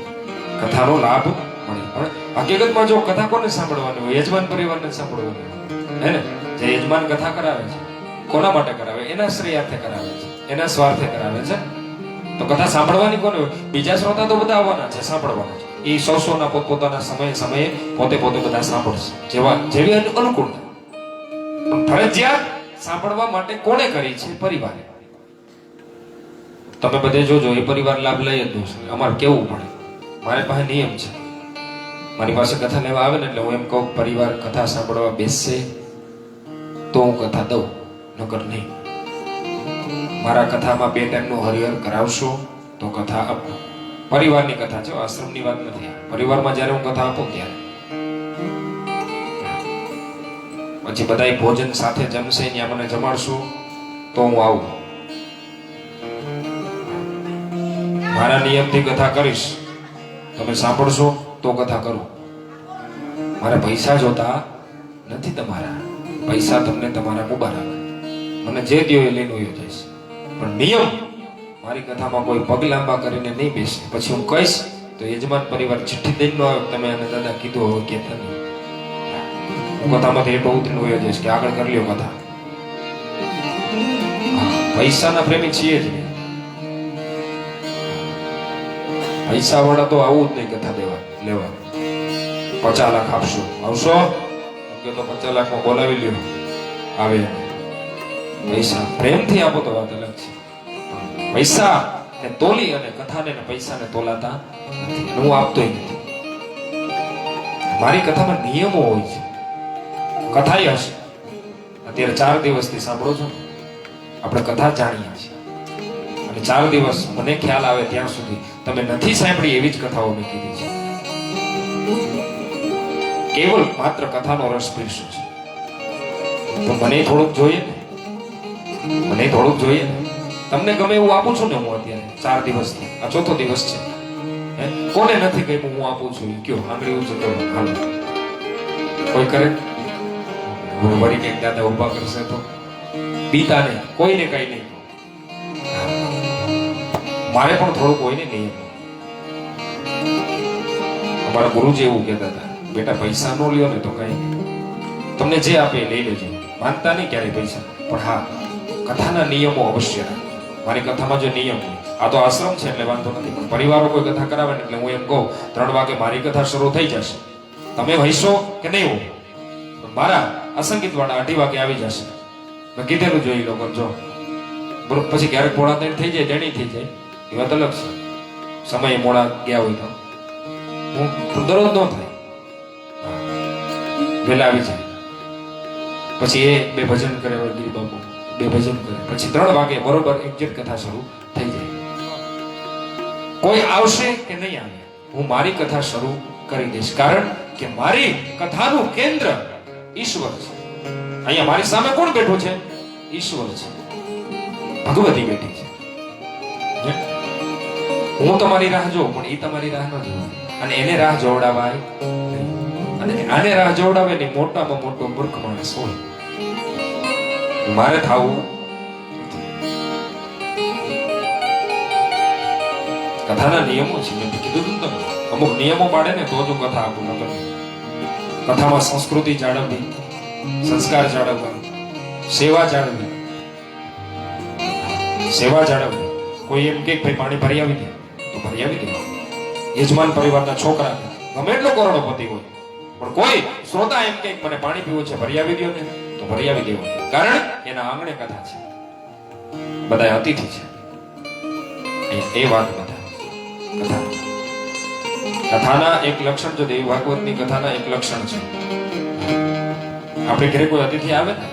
કથાનો લાભ મળે. પણ હકીકતમાં જો કથા કોને સાંભળવાની હોય? યજમાન પરિવારને સાંભળવાની હોય, હે ને? જે યજમાન કથા કરાવે છે કોના માટે કરાવે? એના શ્રેયાર્થે કરાવે છે, એના સ્વાર્થે કરાવે છે. તો કથા સાંભળવાની કોને હોય? બીજા શ્રોતા તો બધા આવવાના છે, સાંભળવાના છે. એ સૌના પોતપોતાના સમયે પોતે બધા સાંભળશે જેવી અનુકૂળતા. પણ ફરજિયાત સાંભળવા માટે કોણે કરી છે? પરિવારે. તમે બધે જોજો એ પરિવાર લાભ લઈ જ દોશે. અમારે કેવું પડે, મારી પાસે નિયમ છે. મારી પાસે કથા લેવા આવે ને એટલે હું એમ કહું પરિવાર કથા સાંભળવા બેસશે તો હું કથા દઉં, નકર નહીં. મારા કથામાં 2 ટાઈમનું હરિહર કરાવશો તો કથા આપો. પરિવારની કથા છે, આશ્રમની વાત નથી. પરિવારમાં જ્યારે હું કથા આપું ત્યારે પછી બધા ભોજન સાથે જમશે, ત્યાં મને જમાડશો તો હું આવું. મારા નિયમથી કથા કરીશ, તમે સાંભળશો તો કથા કરું. મારે પૈસા જોતા નથી તમારા. પૈસા તમને તમારા મુબારક, મને જે દો એ લઈને વયો જઈશ. પણ નિયમ, મારી કથામાં કોઈ પગ લાંબા કરીને નહીં બેસે. પછી હું કહીશ તો યજમાન પરિવાર ચિઠ્ઠી દઈને ન આવે તમે અને દાદા કીધું હોય કહેતા નહીં. હું કથામાંથી એટલો ઉતરીને વયો જઈશ કે આગળ કરી લ્યો કથા. પૈસાના પ્રેમી છીએ જ નહીં. પૈસા વાળા તો આવું જ નહીં કથા લેવા. 50 લાખ આપશો, આવશો કે તો 50 લાખમાં બોલાવી લ્યો, આવે. પૈસા પ્રેમથી આપો તો વાત અલગ છે. પૈસા ને તોલી અને કથાને ને પૈસાને તોલાતા નથી. હું આપતોય નથી. મારી કથામાં નિયમો હોય છે. કથાય હશે. અત્યારે 4 દિવસથી સાંભળો છો, આપણે કથા જાણીએ છીએ. અને 4 દિવસ મને ખ્યાલ આવે ત્યાં સુધી તમે નથી સાંભળી એવી જ કથાઓ મેં કીધી છે. કેવલ માત્ર કથાનો રસ પીરસ્યો છે. તો મને થોડુંક જોઈએ ને, મને થોડુંક જોઈએ ને. તમને ગમે એવું આપું છું ને હું અત્યારે 4 દિવસથી. આ 4થો દિવસ છે. કોને નથી ગમ્યું હું આપું છું? કયો આંગળી ઊંચી કરો, હાલો. કોઈ કરે? વળી કંઈક દાદા ઉભા કરશે તો બીતા નહીં, કોઈને કઈ નહીં. મારે પણ થોડુંક હોય ને નિયમ. અમારા ગુરુજી એવું કહેતા હતા, બેટા પૈસા નો લ્યો ને તો કઈ તમને જે આપે લઈ લેજો, માનતા નહીં ક્યારે પૈસા, પણ હા કથાના નિયમો અવશ્ય રાખજો. મારી કથામાં જો નિયમ હોય, આ તો આશ્રમ છે એટલે વાંધો નથી, પણ પરિવારો કોઈ કથા કરાવે ને એટલે હું એમ કહું 3 વાગે મારી કથા શરૂ થઈ જશે, તમે વહીશો કે નહીં હો, મારા અસંગીત વાળા 2:30 વાગે આવી જશે. મેં કીધેલું જોઈ લો કરજો. બરોબર, પછી ક્યારેક મોડા થઈ જાય, દેણી થઈ જાય, એ વાત અલગ છે. સમયે મોડા ગયા હોય તો હું દરરોજ ન થાય, વહેલા આવી જાય. પછી એ 2 ભજન કરે, ગીરી બાપુ 2 ભજન કરે, પછી 3 વાગે બરોબર એક્ઝેક્ટ કથા શરૂ થઈ જાય. કોઈ આવશે કે નહીં આવે, હું મારી કથા શરૂ કરી દઈશ, કારણ કે મારી કથાનું કેન્દ્ર ઈશ્વર છે. અહીંયા મારી સામે કોણ બેઠું છે? ઈશ્વર છે, ભગવતી બેઠી છે. હું તમારી રાહ જોઉં, પણ એ તમારી રાહ ન જોઉં, અને એને રાહ જોવડાવાય નહીં. અને આને રાહ જોવડાવે ને મોટામાં મોટો મૂર્ખ માણસ હોય. મારે થાવું કથાના નિયમો છે, મેં કીધું ને તમને, અમુક નિયમો પાડે ને તો જ હું કથા આપું. નકર કથામાં સંસ્કૃતિ જાળવવી, સંસ્કાર જાળવવા, સેવા જાળવવી. કોઈ એમ કે ભાઈ પાણી ભરી આવી દે તો ભરી આવી દે. યજમાન પરિવારના છોકરા ગમે એટલો કરોડપતિ હોય, પણ કોઈ શ્રોતા એમ કે મને પાણી પીવું છે, ભરી આવી દો ને તો ભરી આવી દેવો, કારણ એના આંગણે કથા છે, બધા અતિથિ છે. એ વાત બધા કથાના એક લક્ષણ, જો દેવી ભાગવતની કથાના એક લક્ષણ છે, આપણે ઘરે કોઈ અતિથિ આવે ને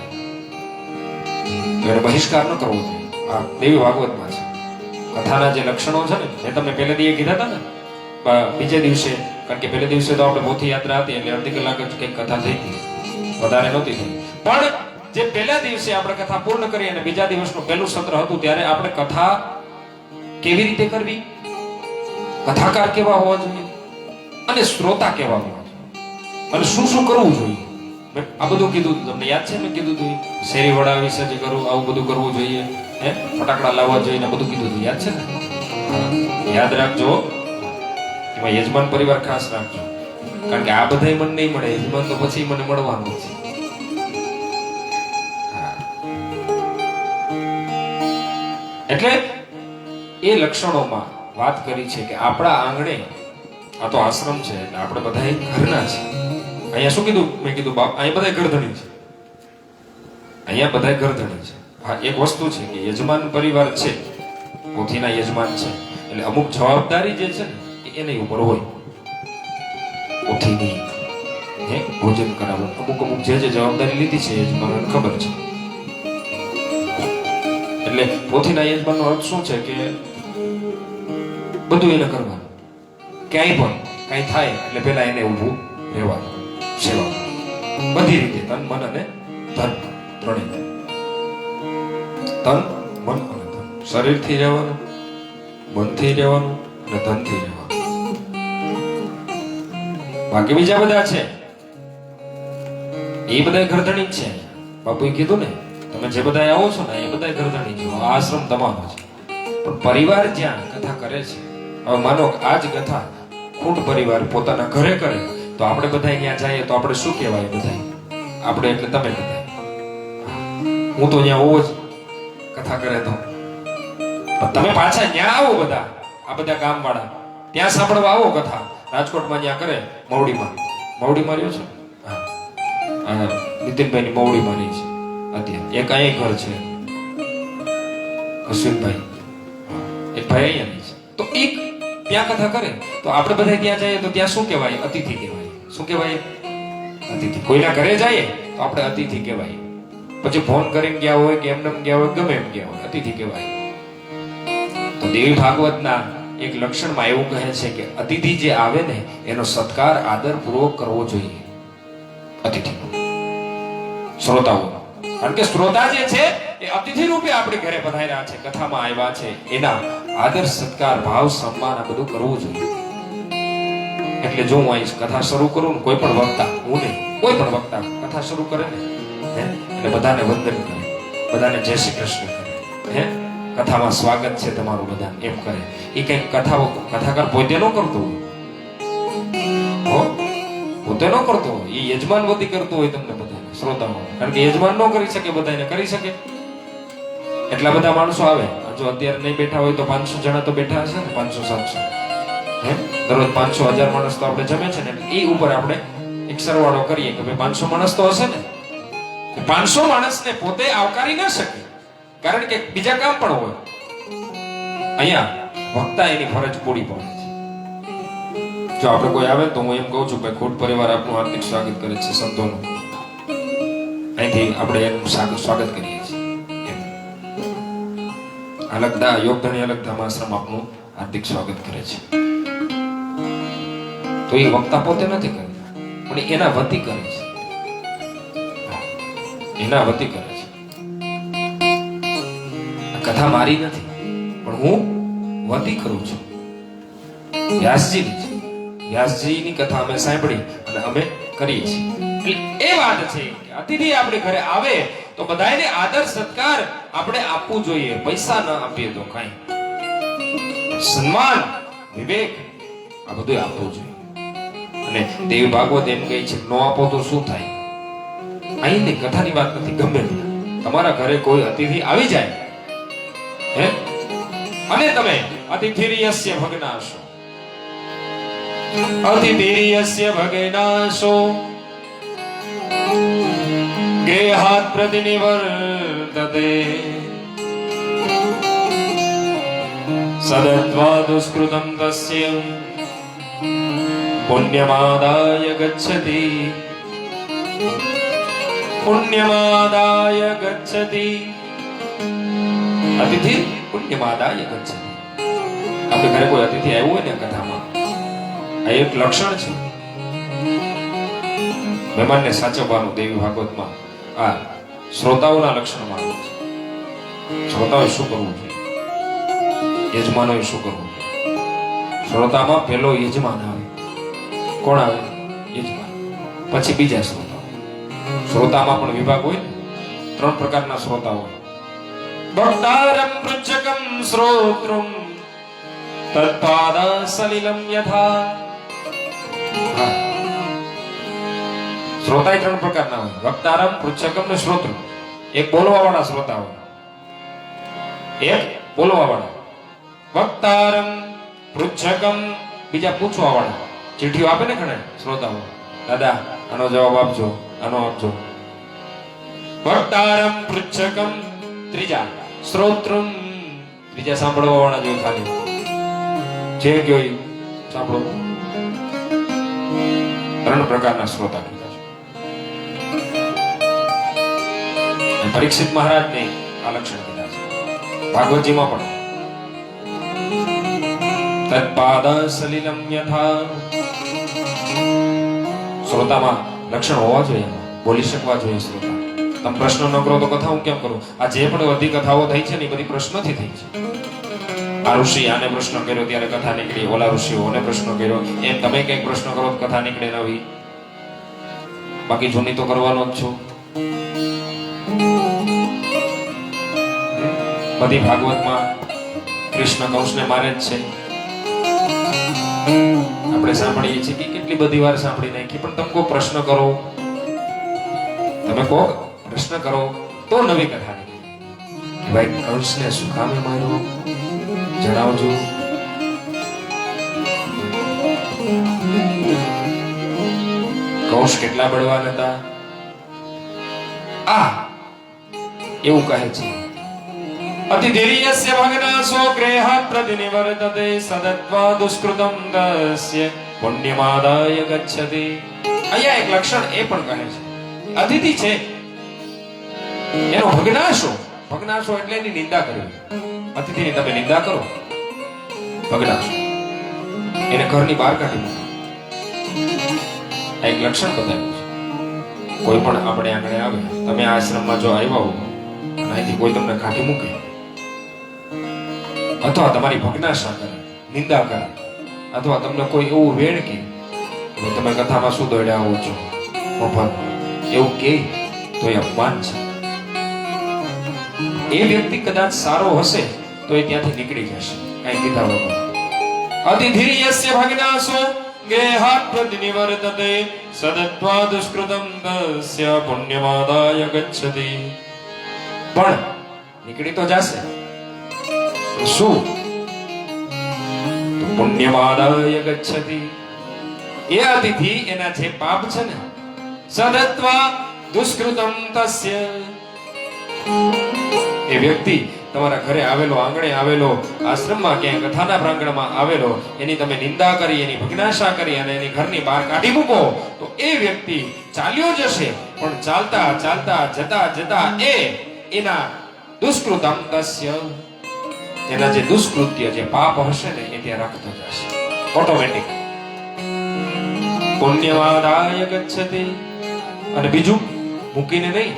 એને બહિષ્કાર ન કરવો જોઈએ. આ દેવી ભાગવતમાં છે. કથાના જે લક્ષણો છે ને, મેં તમને પહેલે દી કીધા હતા ને, બીજે દિવસે, કારણ કે પહેલે દિવસે તો આપણે પોથી યાત્રા હતી એટલે અડધી કલાક જ કંઈક કથા થઈ હતી, વધારે નહોતી થઈ. પણ જે પહેલા દિવસે આપણે કથા પૂર્ણ કરી અને બીજા દિવસનું પહેલું સત્ર હતું, ત્યારે આપણે કથા કેવી રીતે કરવી, કથાકાર કેવા હોવા જોઈએ અને શ્રોતા કેવા હોવા જોઈએ, અને શું શું કરવું જોઈએ, આ બધું કીધું. તમને યાદ છે? મેં કીધું હતું શેરી વડા વિસર્જન કરવું, આવું બધું કરવું જોઈએ, ફટાકડા લાવવા જોઈએ ને બધું કીધું હતું. યાદ છે ને? યાદ રાખજો. એમાં યજમાન પરિવાર ખાસ રાખજો, કારણ કે આ બધાય મને નહીં મળે, યજમાન તો પછી મને મળવાનું છે. એટલે એ લક્ષણોમાં વાત કરી છે કે આપણા આંગણે, આ તો આશ્રમ છે એટલે આપણે બધા ઘરના છે. અહીંયા શું કીધું? મેં કીધું બાપ અહીંયા બધા ઘરધણી છે, અહીંયા બધા ઘરધણી છે. હા, એક વસ્તુ છે કે યજમાન પરિવાર છે, પોથીના યજમાન છે, એટલે અમુક જવાબદારી જે છે ને એની ઉપર હોય. પોથીની ભોજન કરાવવું, અમુક જે જવાબદારી લીધી છે યજમાનને ખબર છે. એટલે પોથીના યજમાનનો અર્થ શું છે કે બધું એને કરવાનું, ક્યાંય પણ કઈ થાય એટલે પેલા એને ઊભું રહેવાનું, સેવા બધી રીતે, તન મન અને ધન ત્રણેય. તન મન અને ધન, શરીરથી રહેવાનું, મનથી રહેવાનું અને ધનથી રહેવાનું. બાકી બીજા બધા છે એ બધા ઘરધણી જ છે. બાપુએ કીધું ને, તમે જે બધા આવો છો ને એ બધા ઘરધણી છો, આ આશ્રમ તમારો છે. પણ પરિવાર જ્યાં કથા કરે છે, હવે માનો આ જ કથા ખૂંટ પરિવાર પોતાના ઘરે કરે તો આપણે બધા ત્યાં જઈએ તો આપણે શું કહેવાય? બધા આપણે એટલે તમે બધા. હું તો ત્યાં હોવો જ કથા કરે તો, તમે પાછા ત્યાં આવો બધા, આ બધા ગામ વાળા ત્યાં સાંભળવા આવો કથા. રાજકોટમાં ત્યાં કરે, મવડીમાં રહ્યો છે, હા, નીતિનભાઈ ની મવડીમાં રહી છે અત્યારે. એક અહીંયા ઘર છે અશ્વિનભાઈ, એક ભાઈ અહીંયા રહી છે. તો એક ત્યાં કથા કરે તો આપણે બધા ત્યાં જઈએ તો ત્યાં શું કહેવાય? અતિથિ કહેવાય. શું કહેવાય? અતિથિ. કોઈના ઘરે જઈએ તો આપણે અતિથિ કહેવાય. પછી ફોન કરીને ગયા હોય કે એમને ગયા હોય, ગમે એમ ગયા હોય, અતિથિ કહેવાય. તો દેવી ભાગવતના એક લક્ષણમાં એવું કહે છે કે અતિથિ જે આવે ને એનો સત્કાર આદરપૂર્વક કરવો જોઈએ. અતિથિ શ્રોતાઓ, કારણ કે શ્રોતા જે છે એ અતિથિ રૂપે આપણે ઘરે પધાર્યા છે, કથામાં આવ્યા છે, એના આદર સત્કાર ભાવ સન્માન આ બધું કરવું જોઈએ. એટલે જો હું અહીં કથા શરૂ કરું ને, કોઈ પણ વક્તા, હું નહીં, કોઈ પણ વક્તા કથા શરૂ કરે ને એટલે બધાને વંદન કરે, બધાને જય શ્રી કૃષ્ણ કરે, હે કથામાં સ્વાગત છે તમારું બધાને એમ કરે. એ કઈ કથાકાર પોતે ન કરતો હો, પોતે ન કરતો, એ યજમાન વતી કરતો હોય તમને બધાને શ્રોતાઓ. કારણ કે યજમાન ન કરી શકે, બધાને કરી શકે. એટલા બધા માણસો આવે. જો અત્યારે નહીં બેઠા હોય તો 500 જણા તો બેઠા હશે ને, 500-700, હે દરરોજ 500-1000 માણસ તો આપણે જમે છે ને. એ ઉપર આપણે એક સરવાળો કરીએ કે ભાઈ 500 માણસ તો હશે ને. 500 માણસને પોતે આવકારી ન શકે, કારણ કે બીજા કામ પણ હોય. અહીંયા વક્તા એની ફરજ પૂરી પાડે છે. જો આપણે કોઈ આવે તો હું એમ કહું છું ભાઈ ખોટ પરિવાર આપનું હાર્દિક સ્વાગત કરે છે સંતોનું, અહીંથી આપણે એનું સ્વાગત કરીએ છીએ. અલગદા યોગધણી અલગધામ આશ્રમ આપનું હાર્દિક સ્વાગત કરે છે. તો એ વક્તા પોતે નથી કરતા, પણ એના વતી કરે છે, એના વતી કરે છે. કથા મારી નથી, પણ હું વતી કરું છું. વ્યાસજીની છે, વ્યાસજીની કથા અમે સાંભળી અને અમે કરીએ છીએ. એટલે એ વાત છે કે અતિથિ આપણે ઘરે આવે તો બધાને આદર સત્કાર આપણે આપવું જોઈએ. પૈસા ન આપીએ તો કઈ, સન્માન, વિવેક આ બધું આપવું જોઈએ. અને દેવી ભાગવત એમ કહે છે નો આપો તો શું થાય. અહીંની કથાની વાત નથી, ગમે તમારા ઘરે કોઈ અતિથિ આવી જાય, હે અને તમે અતિથિર્યસ્ય ભગ્નાશો, અતિથિર્યસ્ય ભગ્નાશો ગેહાત પ્રતિનિવર્તતે સદત્વા દુષ્કૃતમ તસ્ય પુણ્યમાદાય ગચ્છતિ, પુણ્યમાદાય ગચ્છતિ. અતિથિ પુણ્યમાદાય ગચ્છતિ. આપણે ઘરે કોઈ અતિથિ આવ્યું હોય ને કથામાં, આ એક લક્ષણ છે મહેમાનને સાચવવાનું. દેવી ભાગવતમાં આ શ્રોતાઓના લક્ષણમાં આવે છે. શ્રોતાઓએ શું કરવું જોઈએ, યજમાનોએ શું કરવું જોઈએ. શ્રોતામાં પહેલો યજમાન આવે. કોણ આવે? યજમાન. પછી બીજા શ્રોતાઓ. શ્રોતામાં પણ વિભાગ હોય ને, 3 પ્રકારના શ્રોતા હોય. ભક્તારમ પૃચ્છકમ શ્રોત્રુમ તત્પાદ સલિલમ યથા. શ્રોતા 3 પ્રકારના હોય. વક્તારમ, પૃચ્છકમ ને શ્રોતૃ. એક બોલવા વાળા શ્રોતા હોય, એક બોલવા વાળા. વક્તારમ, પૃચ્છકમ, બીજા પૂછવા વાળા. ચિઠ્ઠીઓ આપે ને ઘણા શ્રોતાઓ, દાદા આનો જવાબ આપજો, આનો આપજો. વક્તારમ, પૃચ્છકમ. ત્રીજા શ્રોતૃમ, બીજા સાંભળવા વાળા જો ખાલી જે કયો સાંભળો. 3 પ્રકારના શ્રોતા કીધા છે. પરીક્ષિત મહારાજને આ લક્ષણ કીધા છે ભાગવતજીમાં પણ. તત્પાદ સલિલમ યથા. શ્રોતામાં લક્ષણ હોવા જોઈએ, બોલી શકવા જોઈએ શ્રોતા. તમે પ્રશ્ન ન કરો તો કથા હું કેમ કરું? આ જે પણ બધી કથાઓ થઈ છે ને એ બધી પ્રશ્નથી થઈ છે. આ ઋષિ આને પ્રશ્ન કર્યો ત્યારે કથા નીકળી, ઓલા ઋષિઓને પ્રશ્ન કર્યો, એમ તમે કઈક પ્રશ્ન કરો તો કથા નીકળે નવી. બાકી જૂની તો કરવાનો જ છો. બધી ભાગવતમાં કૃષ્ણ કંસને મારે જ છે. આપણે સાંભળીએ છીએ કે કેટલી બધી વાર સાંભળી નાખી, પણ તમે કોઈ પ્રશ્ન કરો, તમે કહો પ્રશ્ન કરો તો નવી કથા નીકળે. ભાઈ કંસને શું કામે માર્યો જણાવજો. કંસ કેટલા બળવાન હતા આ એવું કહે છે. અતિધીર્યસ્ય ભગ્નાશો ગૃહાત પ્રતિનિવર્તતે સદત્વા દુષ્કૃતમ દસ્ય પુણ્યમાદાય ગચ્છતિ. અહીંયા એક લક્ષણ એ પણ કહે છે, અતિથિ છે એનો ભગ્નાશો. ભગ્નાશો એટલે એની નિંદા કરવી. અતિથિની તમે નિંદા કરો, ભગ્નાશો, એને ઘરની બહાર કાઢી મૂકો. એક લક્ષણ બતાવ્યું છે. કોઈ પણ આપણે આંગણે આવે, તમે આશ્રમમાં જો આવ્યા હો અને અહીંથી કોઈ તમને કાઢી મૂકે અથવા તમારી ભગ્નાશા કરે, નિંદા કરે, અથવા તમને કોઈ એવું વેણ કે તમે કથામાં શું દોડ્યા આવો છો મફત એવું કે, તો એ અપમાન છે. એ વ્યક્તિ કદાચ સારો હશે તો એ ત્યાંથી નીકળી જશે કઈ કીધા વગર. અતિધિર્યસ્ય ભગ્નાસો ગેહાત પ્રતિનિવર્તતે સદત્વા દુષ્કૃતમ તસ્ય પુણ્યમાદાય ગચ્છતિ. પણ નીકળી તો જશે. શું? પુણ્યમાદાય ગચ્છતિ. એ અતિથિ એના જે પાપ છે ને સદત્વા દુષ્કૃતમ તસ્ય, એ વ્યક્તિ તમારા ઘરે આવેલો, આંગણે આવેલો, આશ્રમમાં ક્યાંય કથાના પ્રાંગણમાં આવેલો, એની તમે નિંદા કરી, એની ભગ્નાશા કરી અને એની ઘરની બહાર કાઢી મૂકો તો એ વ્યક્તિ ચાલ્યો જશે, પણ ચાલતા ચાલતા જતા જતા એના દુષ્કૃતમ તસ્ય, એના જે દુષ્કૃત્ય જે પાપ હશે ને એ ત્યાં રાખતો જશે ઓટોમેટિક. પુણ્યવાદાય ગચ્છતિ. અને બીજું મૂકીને નહીં,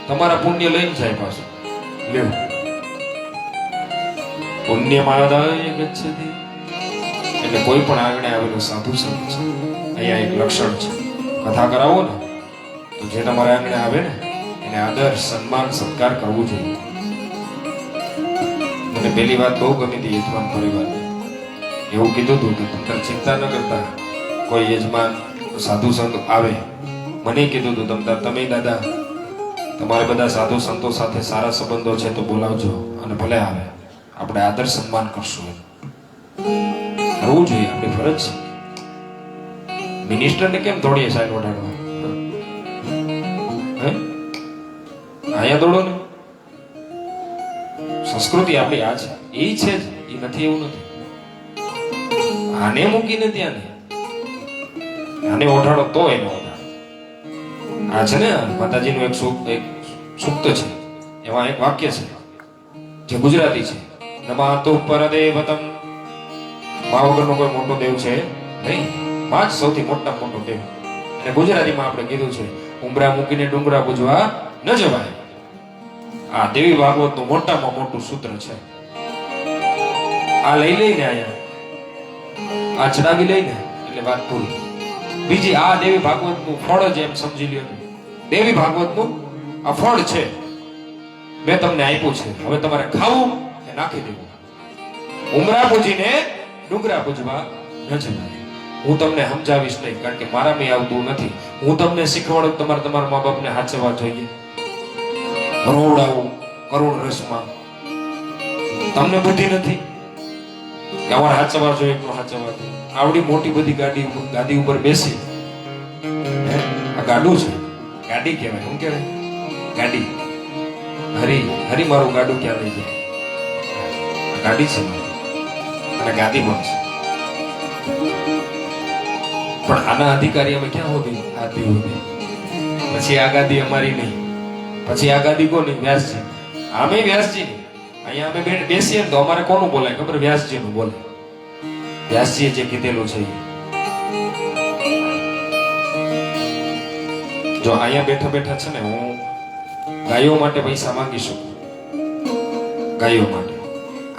તમારા પુણ્ય લઈને જાય પાછું. લેવું પુણ્યમાદાય ગચ્છતિ એટલે કોઈ પણ આંગણે આવેલો સાધુ સંત છે, અહીંયા એક લક્ષણ છે. કથા કરાવો ને તો જે તમારા આંગણે આવે ને એને આદર, સન્માન, સત્કાર કરવું જોઈએ. મને પહેલી વાત બહુ ગમી હતી યજમાન પરિવારની. એવું કીધું હતું કે તમે ચિંતા ન કરતા, કોઈ યજમાન સાધુ સંત આવે, મને કીધું હતું તમે દાદા તમારે બધા સાધુ સંતો સાથે સારા સંબંધો છે તો બોલાવજો, અને ભલે આવે આપણે આદર સન્માન કરશું. કરવું જોઈએ, આપણી ફરજ છે. મિનિસ્ટરને કેમ દોડીએ સાહેબ ઓઢાડવા? અહીંયા દોડો ને. સંસ્કૃતિ આપણી આ છે, એ છે જ, એ નથી એવું નથી. આને મૂકીને ત્યાં ને આને ઓઢાડો તો એને ઓઢાડો. આ છે ને માતાજીનું એક સૂક્ત છે, એમાં એક વાક્ય છે જે ગુજરાતી છે. નમાતુ પરદેવતમ. મા વગરનો કોઈ મોટો દેવ છે નહીં, માં જ સૌથી મોટા મોટો દેવ. અને ગુજરાતીમાં આપણે કીધું છે ઉંબરા મૂકીને ડુંગરા પૂજવા ન જવાય. આ દેવી ભાગવતનું મોટામાં મોટું સૂત્ર છે. આ લઈને આયા, આ ચડાવી લઈને એટલે વાત પૂરી. બીજી આ દેવી ભાગવતનું ફળ જ એમ સમજી લ્યો. દેવી ભાગવતનું આ ફળ છે, મેં તમને આપ્યું છે. હવે તમારે ખાવું કે નાખી દેવું. ઉમરા પૂજીને ડુંગરા પૂજવા ન જવાય. હું તમને સમજાવીશ નહીં, કારણ કે મારામાં આવતું નથી. હું તમને શીખવાડું તમારા મા બાપને હાચવવા જોઈએ. રોડાવું કરુણ રસમાં તમને બુદ્ધિ નથી કે અમારે હાચવવા જોઈએ, એટલું હાચવવા જોઈએ. આવડી મોટી બધી ગાદી ઉપર બેસી, આ ગાડું છે, ગાડી કહેવાય. શું કહેવાય? ગાડી. હરી મારું ગાડું ક્યાં લઈ જાય? ગાડી છે અને ગાદી પણ છે. પણ આના અધિકારી અમે ક્યાં હોતી? આદિ હોતી. પછી આ ગાદી અમારી નહીં. પછી આ ગાદી કોની? વ્યાસજી. આમે વ્યાસજી ની. અહીંયા અમે બેસીએ ને તો અમારે કોનું બોલાય ખબર? વ્યાસજી નું બોલે. વ્યાસજીએ જે કીધેલું છે. જો અહીંયા બેઠા બેઠા છે ને હું ગાયો માટે પૈસા માંગી શકું, ગાયો માટે,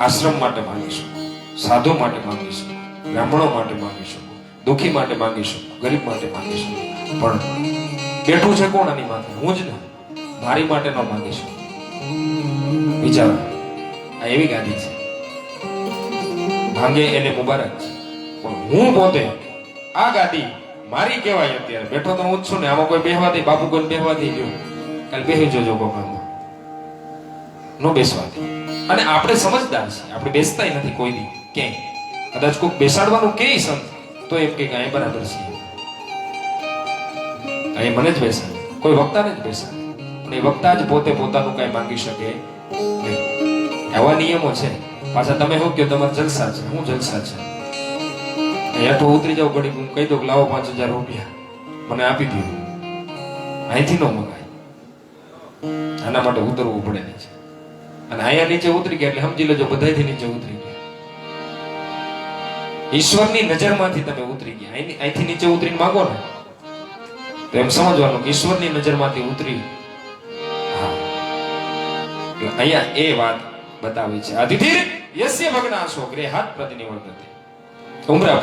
આશ્રમ માટે માંગી શકું, સાધુ માટે માંગી શકું, બ્રાહ્મણો માટે માંગી શકું, દુઃખી માટે માંગી શકું, ગરીબ માટે માંગી શકું. પણ બેઠું છે કોણ આની માથે? હું જ ને. મારી માટે ન માંગી શકું. વિચારો, આ એવી ગાદી છે. માંગે એને મુબારક છે, પણ હું પોતે આ ગાદી મારી કહેવાય. અત્યારે બેઠો તો હું જ છું ને. આમાં કોઈ બેહવા દે? બાપુ કોઈ બેહવા દે? ગયો કાલે બેહી જોજો કોકમાં નો બેસવા દે. અને આપણે સમજદાર છીએ, આપણે બેસતાય નથી કોઈ દી ક્યાંય. કદાચ કોઈ બેસાડવાનું કે સંત તો એમ કે અહીં બરાબર છે, અહીં મને જ બેસાડે, કોઈ વક્તાને જ બેસાડે. પણ એ વક્તા જ પોતે પોતાનું કઈ માંગી શકે નહીં. એવા નિયમો છે. પાછા તમે શું કહો? તમારા જલસા છે. હું જલસા છે? હેઠો ઉતરી જાવ ઘડી, હું કહી દઉં લાવો 5,000 રૂપિયા મને આપી દો. અહીંથી ન મંગાય. આના માટે ઉતરવું પડે છે. અને અહીંયા નીચે ઉતરી ગયા એટલે સમજી લેજો બધાથી નીચે ઉતરી ગયા. ઈશ્વરની નજરમાંથી તમે ઉતરી ગયા. અહીંથી નીચે ઉતરીને માંગો ને તો એમ સમજવાનું કે ઈશ્વરની નજરમાંથી ઉતરી. હા, અહીંયા એ વાત બતાવે છે. અતિથિર યસ્ય ભગ્નાશો ગૃહાત પ્રતિનિવર્તતે. ઉમરા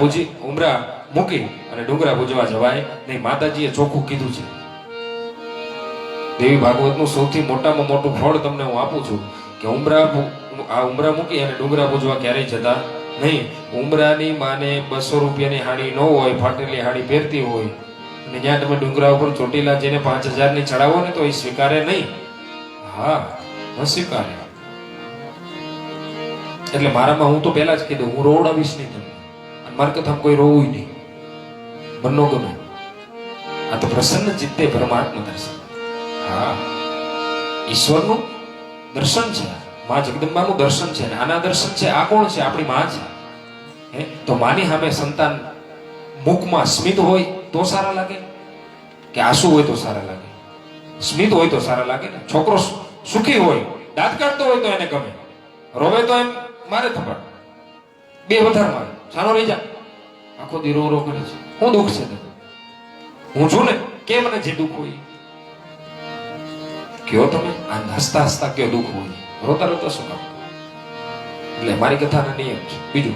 મૂકી અને ડુંગરા પૂજવા જવાય નહીં. માતાજીએ ચોખ્ખું કીધું છે. દેવી ભાગવતનું સૌથી મોટામાં મોટું ફળ તમને હું આપું છું કે ઉંબરા મૂકી અને ડુંગરા પૂજવા ક્યારેય જતા નહીં. ઉંબરાની માને 200 રૂપિયાની હાડી ન હોય, ફાટેલી હાડી પહેરતી હોય અને જ્યાં તમે ડુંગરા ઉપર ચોટીલા જઈને 5000 ની ચડાવો ને તો એ સ્વીકારે નહીં. હા, ન સ્વીકારે. એટલે મારામાં હું તો પહેલા જ કીધું, હું રોવડાવીશ નહીં તમને, અને મારી કથામાં કોઈ રોવું નહીં, મનનો ગમે. આ તો પ્રસન્ન ચિત્તે પરમાત્મા દર્શન. હા, ઈશ્વરનું દર્શન છે, માં જગદંબાનું દર્શન છે. આના દર્શન છે. આ કોણ છે? આપણી માં છે. હે, તો માની સામે સંતાન મુખમાં સ્મિત હોય તો સારા લાગે, કે આંસુ હોય તો સારા લાગે? સ્મિત હોય તો સારા લાગે ને. છોકરો સુખી હોય, દાંત કાઢતો હોય તો એને ગમે, રોવે તો એમ મારે થપાડ, બે વધારે મારે, સાનો રહી જા, આખો દી રો કરે છે. હું દુઃખ છે તને, હું છું ને, કે મને જે દુઃખ હોય કયો તમે. આ હસતા હસતા કયો દુઃખ હોય, રોતા રોતા શું કામ? એટલે મારી કથાનો નિયમ છે. બીજું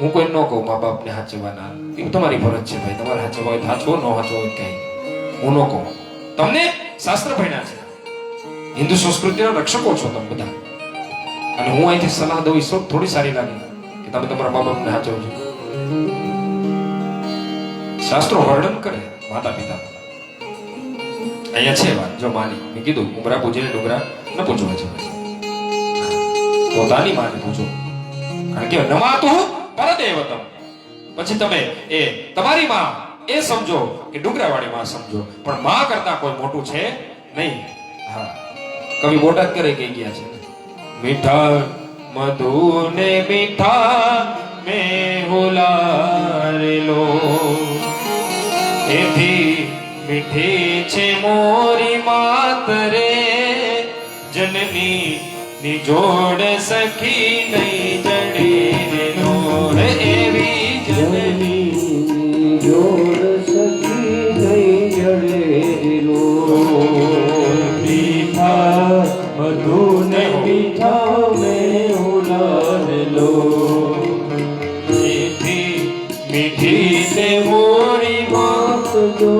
હું કોઈ ન કહું મા બાપને હાચવાના, એ તમારી ફરજ છે ભાઈ. તમારે હાચવા હોય તો હાચવો, ન હાચવો હોય કઈ હું ન કહું. તમને શાસ્ત્ર ભણ્યા છે, હિન્દુ સંસ્કૃતિના રક્ષકો છો તમે બધા, અને હું અહીંથી સલાહ દઉં ઈશ્વર થોડી સારી લાગે કે તમે તમારા મા બાપને હાચવજો. શાસ્ત્રો વર્ણન કરે માતા પિતા. અહીંયા છે વાત, જો માની મેં કીધું ઉમરા પૂજીને ડુંગરા ન પૂજવા છે, પોતાની માને પૂજો. કારણ કે નમાતું પરદેવતમ. પછી તમે એ તમારી માં એ સમજો કે ડુંગરાવાળી માં સમજો, પણ માં કરતા કોઈ મોટું છે નહીં. હા, કવિ બોટાદ કરે કહી ગયા છે, મીઠા મધુ ને મીઠા મેં હુલારેલો, એથી મીઠી છે મોરી માત રે, જનની ની જોડ સખી નહીં જડેલો. એવી જનની જોડ સખી નહીં જડેલો. મીઠા મધુ ને મીઠા મેં ઉલારેલો, એથી મીઠી તે મોરી માત જો,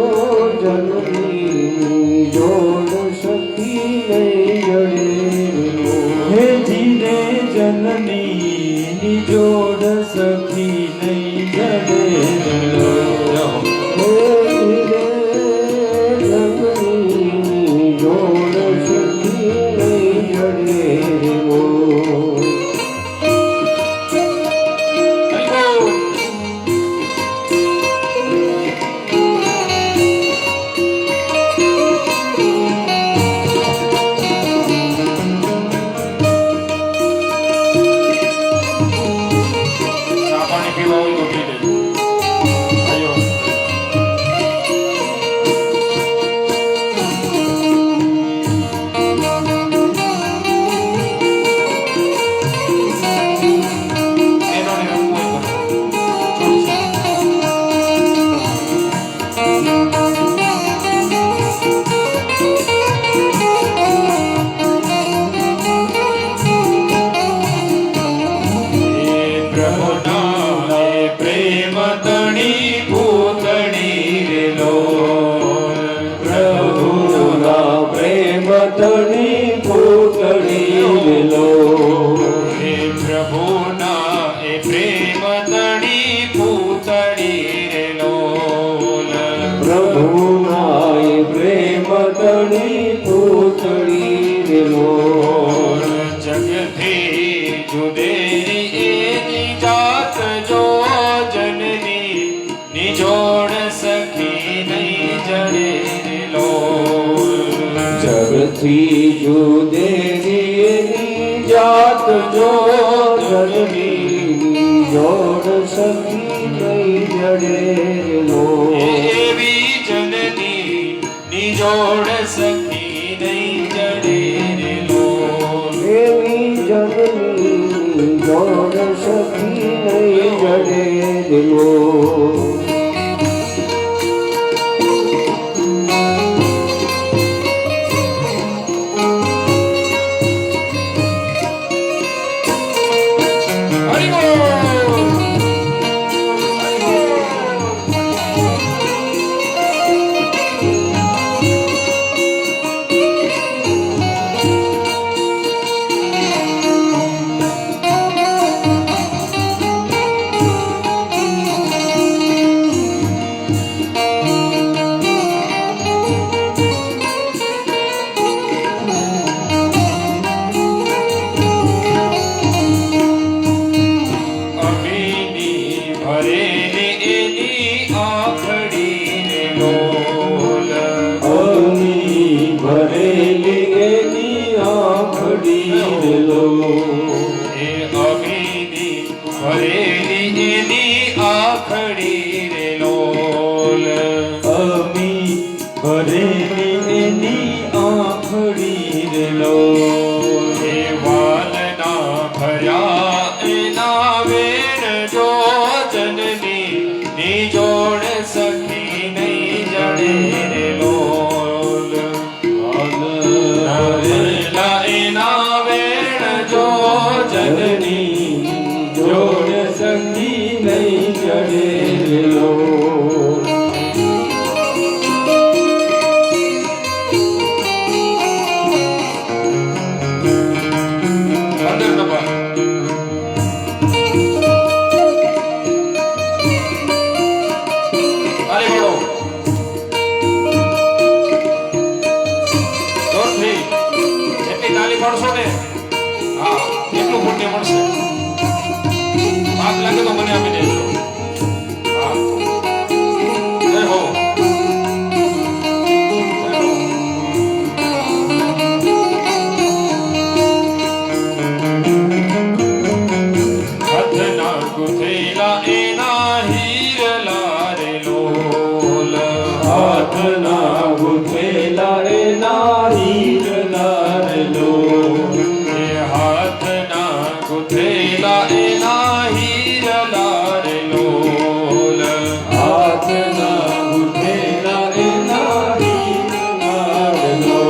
જનની જોડ સખી નહીં જડેલો. હે ધીરે જનની જોડ સખી નહીં જડેલો. જગથી જુદેરી જાત જો, જનની જોડ સખી નહીં જડેલો. એવી જનની ની જોડ સખી નહીં જડેલો. એવી જનની જોડ સખી નહીં જડેલો. સખી લો એ અમીની ભરેલી એની આખડી રે લોલ અમી ભરેલી એની આંખડી રે લો એ વાલના ભર્યા એના વેણ જો જનની ની જોડ સખી નહીં જડે રે લોલ ભરેલા એના વેણ જો જનની જોડ સખી નહીં જડે લો અંદર નંબર તાલી પાડો જોરથી જેટલી તાલી પાડશો ને હા એટલું પુણ્ય મળશે પાપ લાગે તો મને આપી દેજો હા જય હો જય હો. હાથના ગુથેલા એના હીરલા રે લોલ હાથના ગુથેલા એના હીરલા રે લો એ હાથના ગુથેલા એના હીરલા રે લોલ હાથના ગુથેલા એના હીરલા રે લો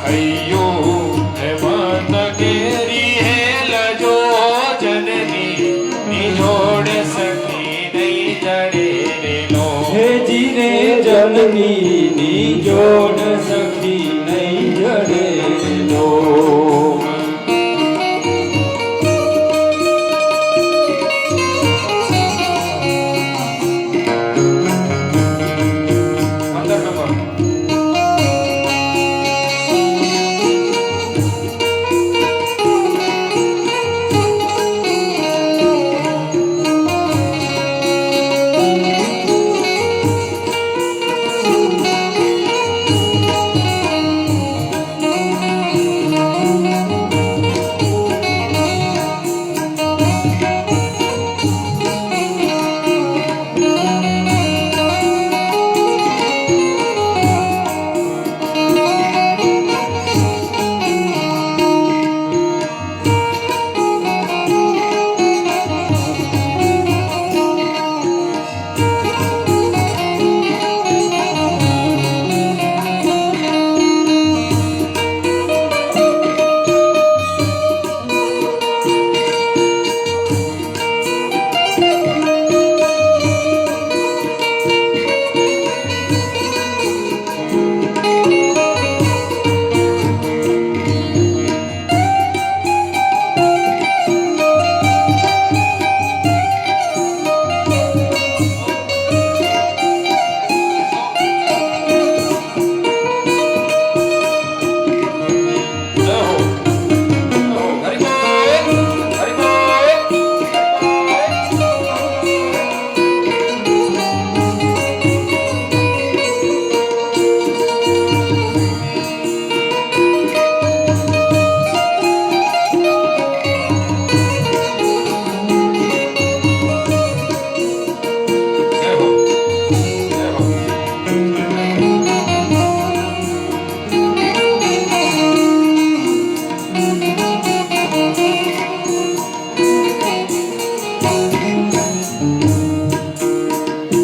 હૈયો હેમંત કેરી હેલ જો જનની નિજોડ સખી નહીં જડે રે લો હે જીને જનની ની જોડ સખી નહીં જડે લો અંદર નંબર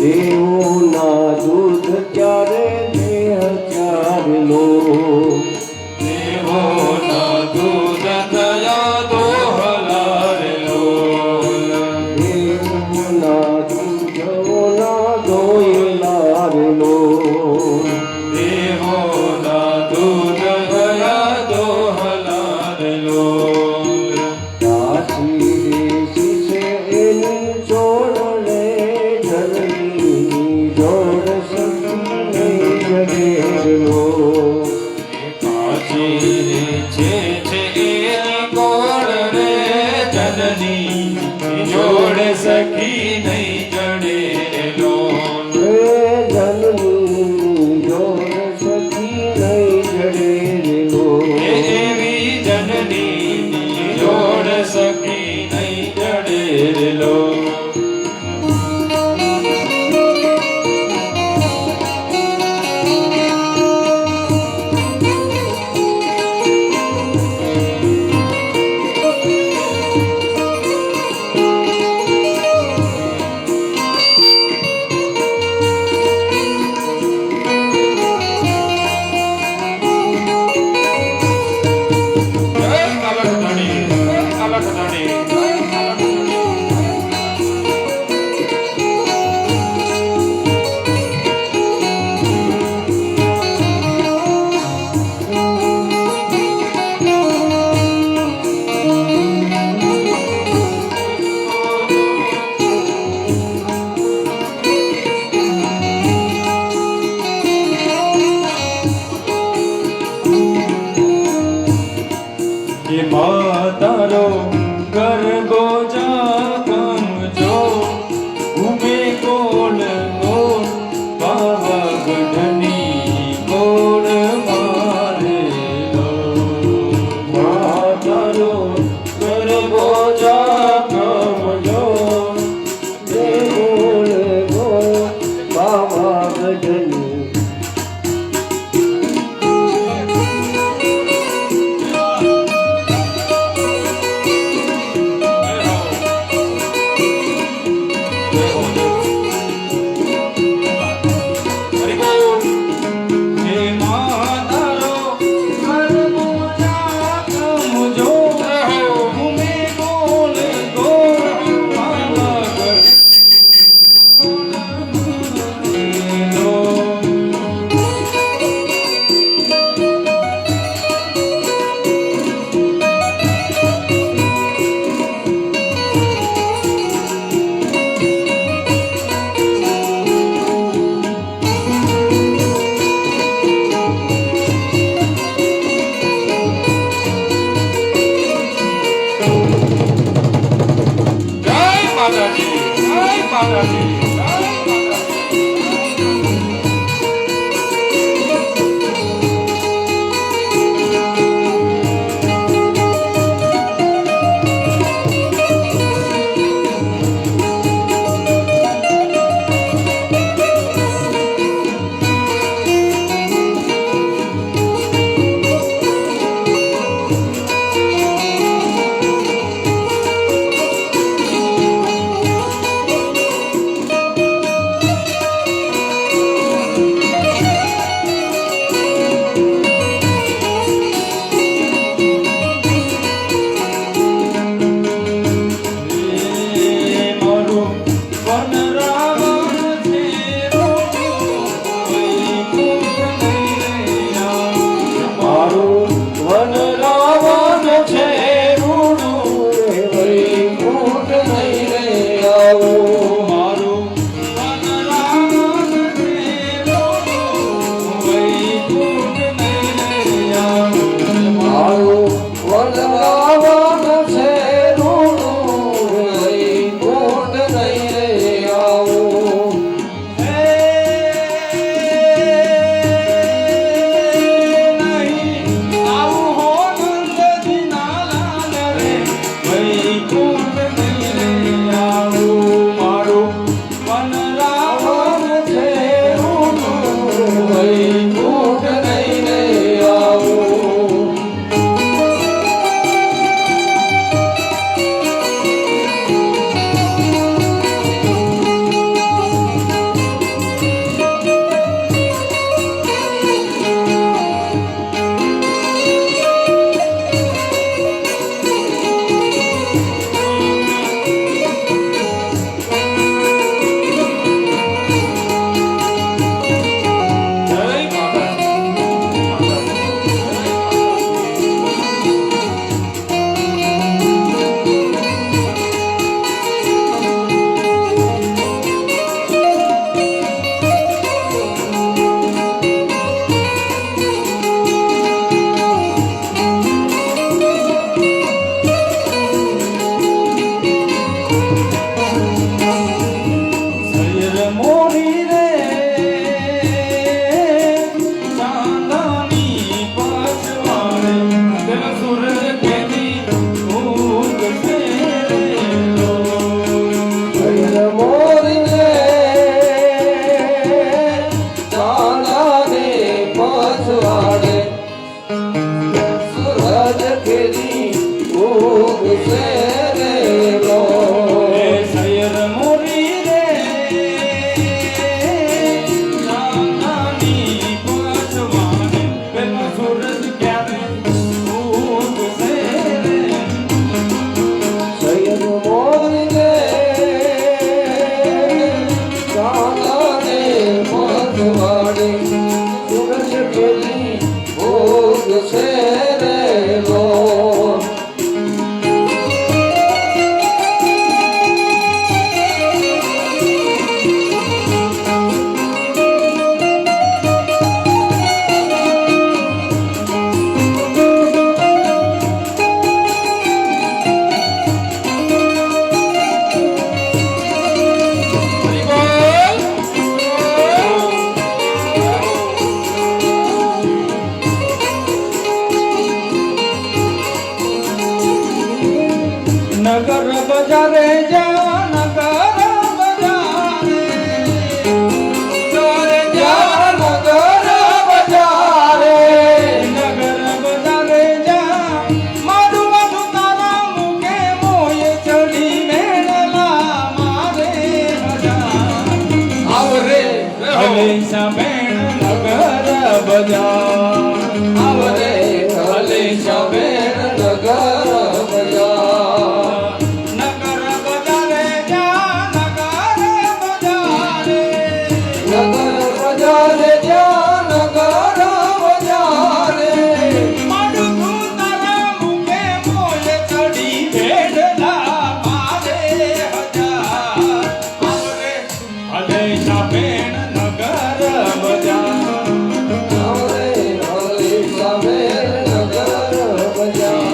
દેવોના દૂધ ક્યારે દેહ ક્યારે લો દેવોના દૂધ દયા દોહલા રે લોલ દેવોના દૂધોના દોયલા રે લો દેવોના દૂધ દયા દોહલા રે લોલ દાસી દેશી છે એની જોડ રે જનની જોડ સખી નહીં જડે લો કાશી રે છે એની કોળ રે જનની જોડ સખી નહીં જડે રે લોલ હે જનની જોડ સખી નહીં જડે લો એવી કે માતારો ગરબો જાગમજો ઉમે કોણ કોણ પાવાગઢની કોણ મારેલો માતારો ગરબો જાગમજો તે બોલ બોલ પાવાગઢની હે માતારો ગરબો જાગમજો ઉમે કોણ કોણ પાવાગઢ જય માતાજી જય માતાજી જય માતાજી નગર બજારે જા નગર બજારે નગર જા નગર બજારે નગર બજારે જા મારું માથું તારા મુકે મોય ચડી મેળલા મારે હજાર આવરે હલેશા બેન નગર બજાર આવરે હલેશા બેન નગર બજાર નગર બજારે જા નગર બજારે નગર બજારે જા નગર બજારે મારું તું તારા મુકે મોય ચડી ભેડલા મારે હજાર આવરે હલેશા બેન નગર બજાર આવરે હલેશા બેન નગર બજાર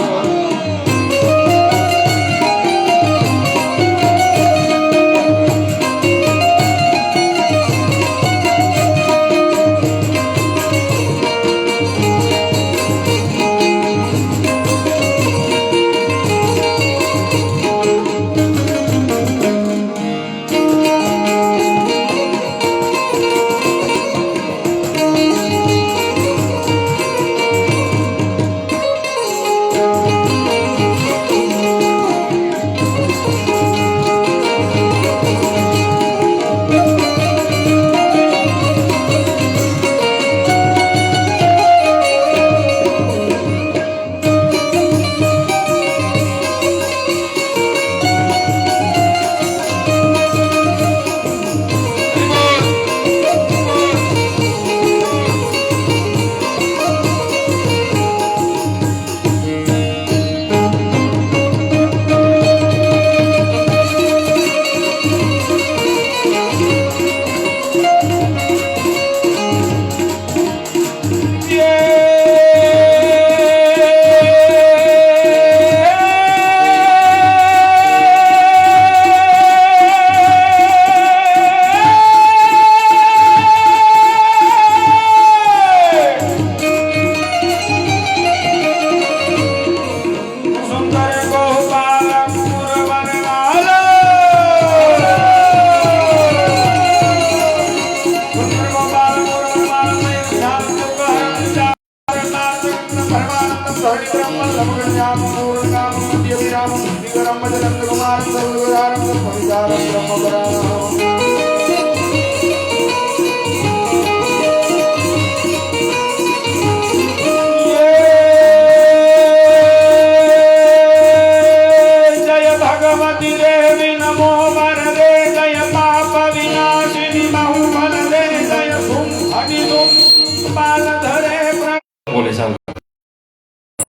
બ્રહ્મ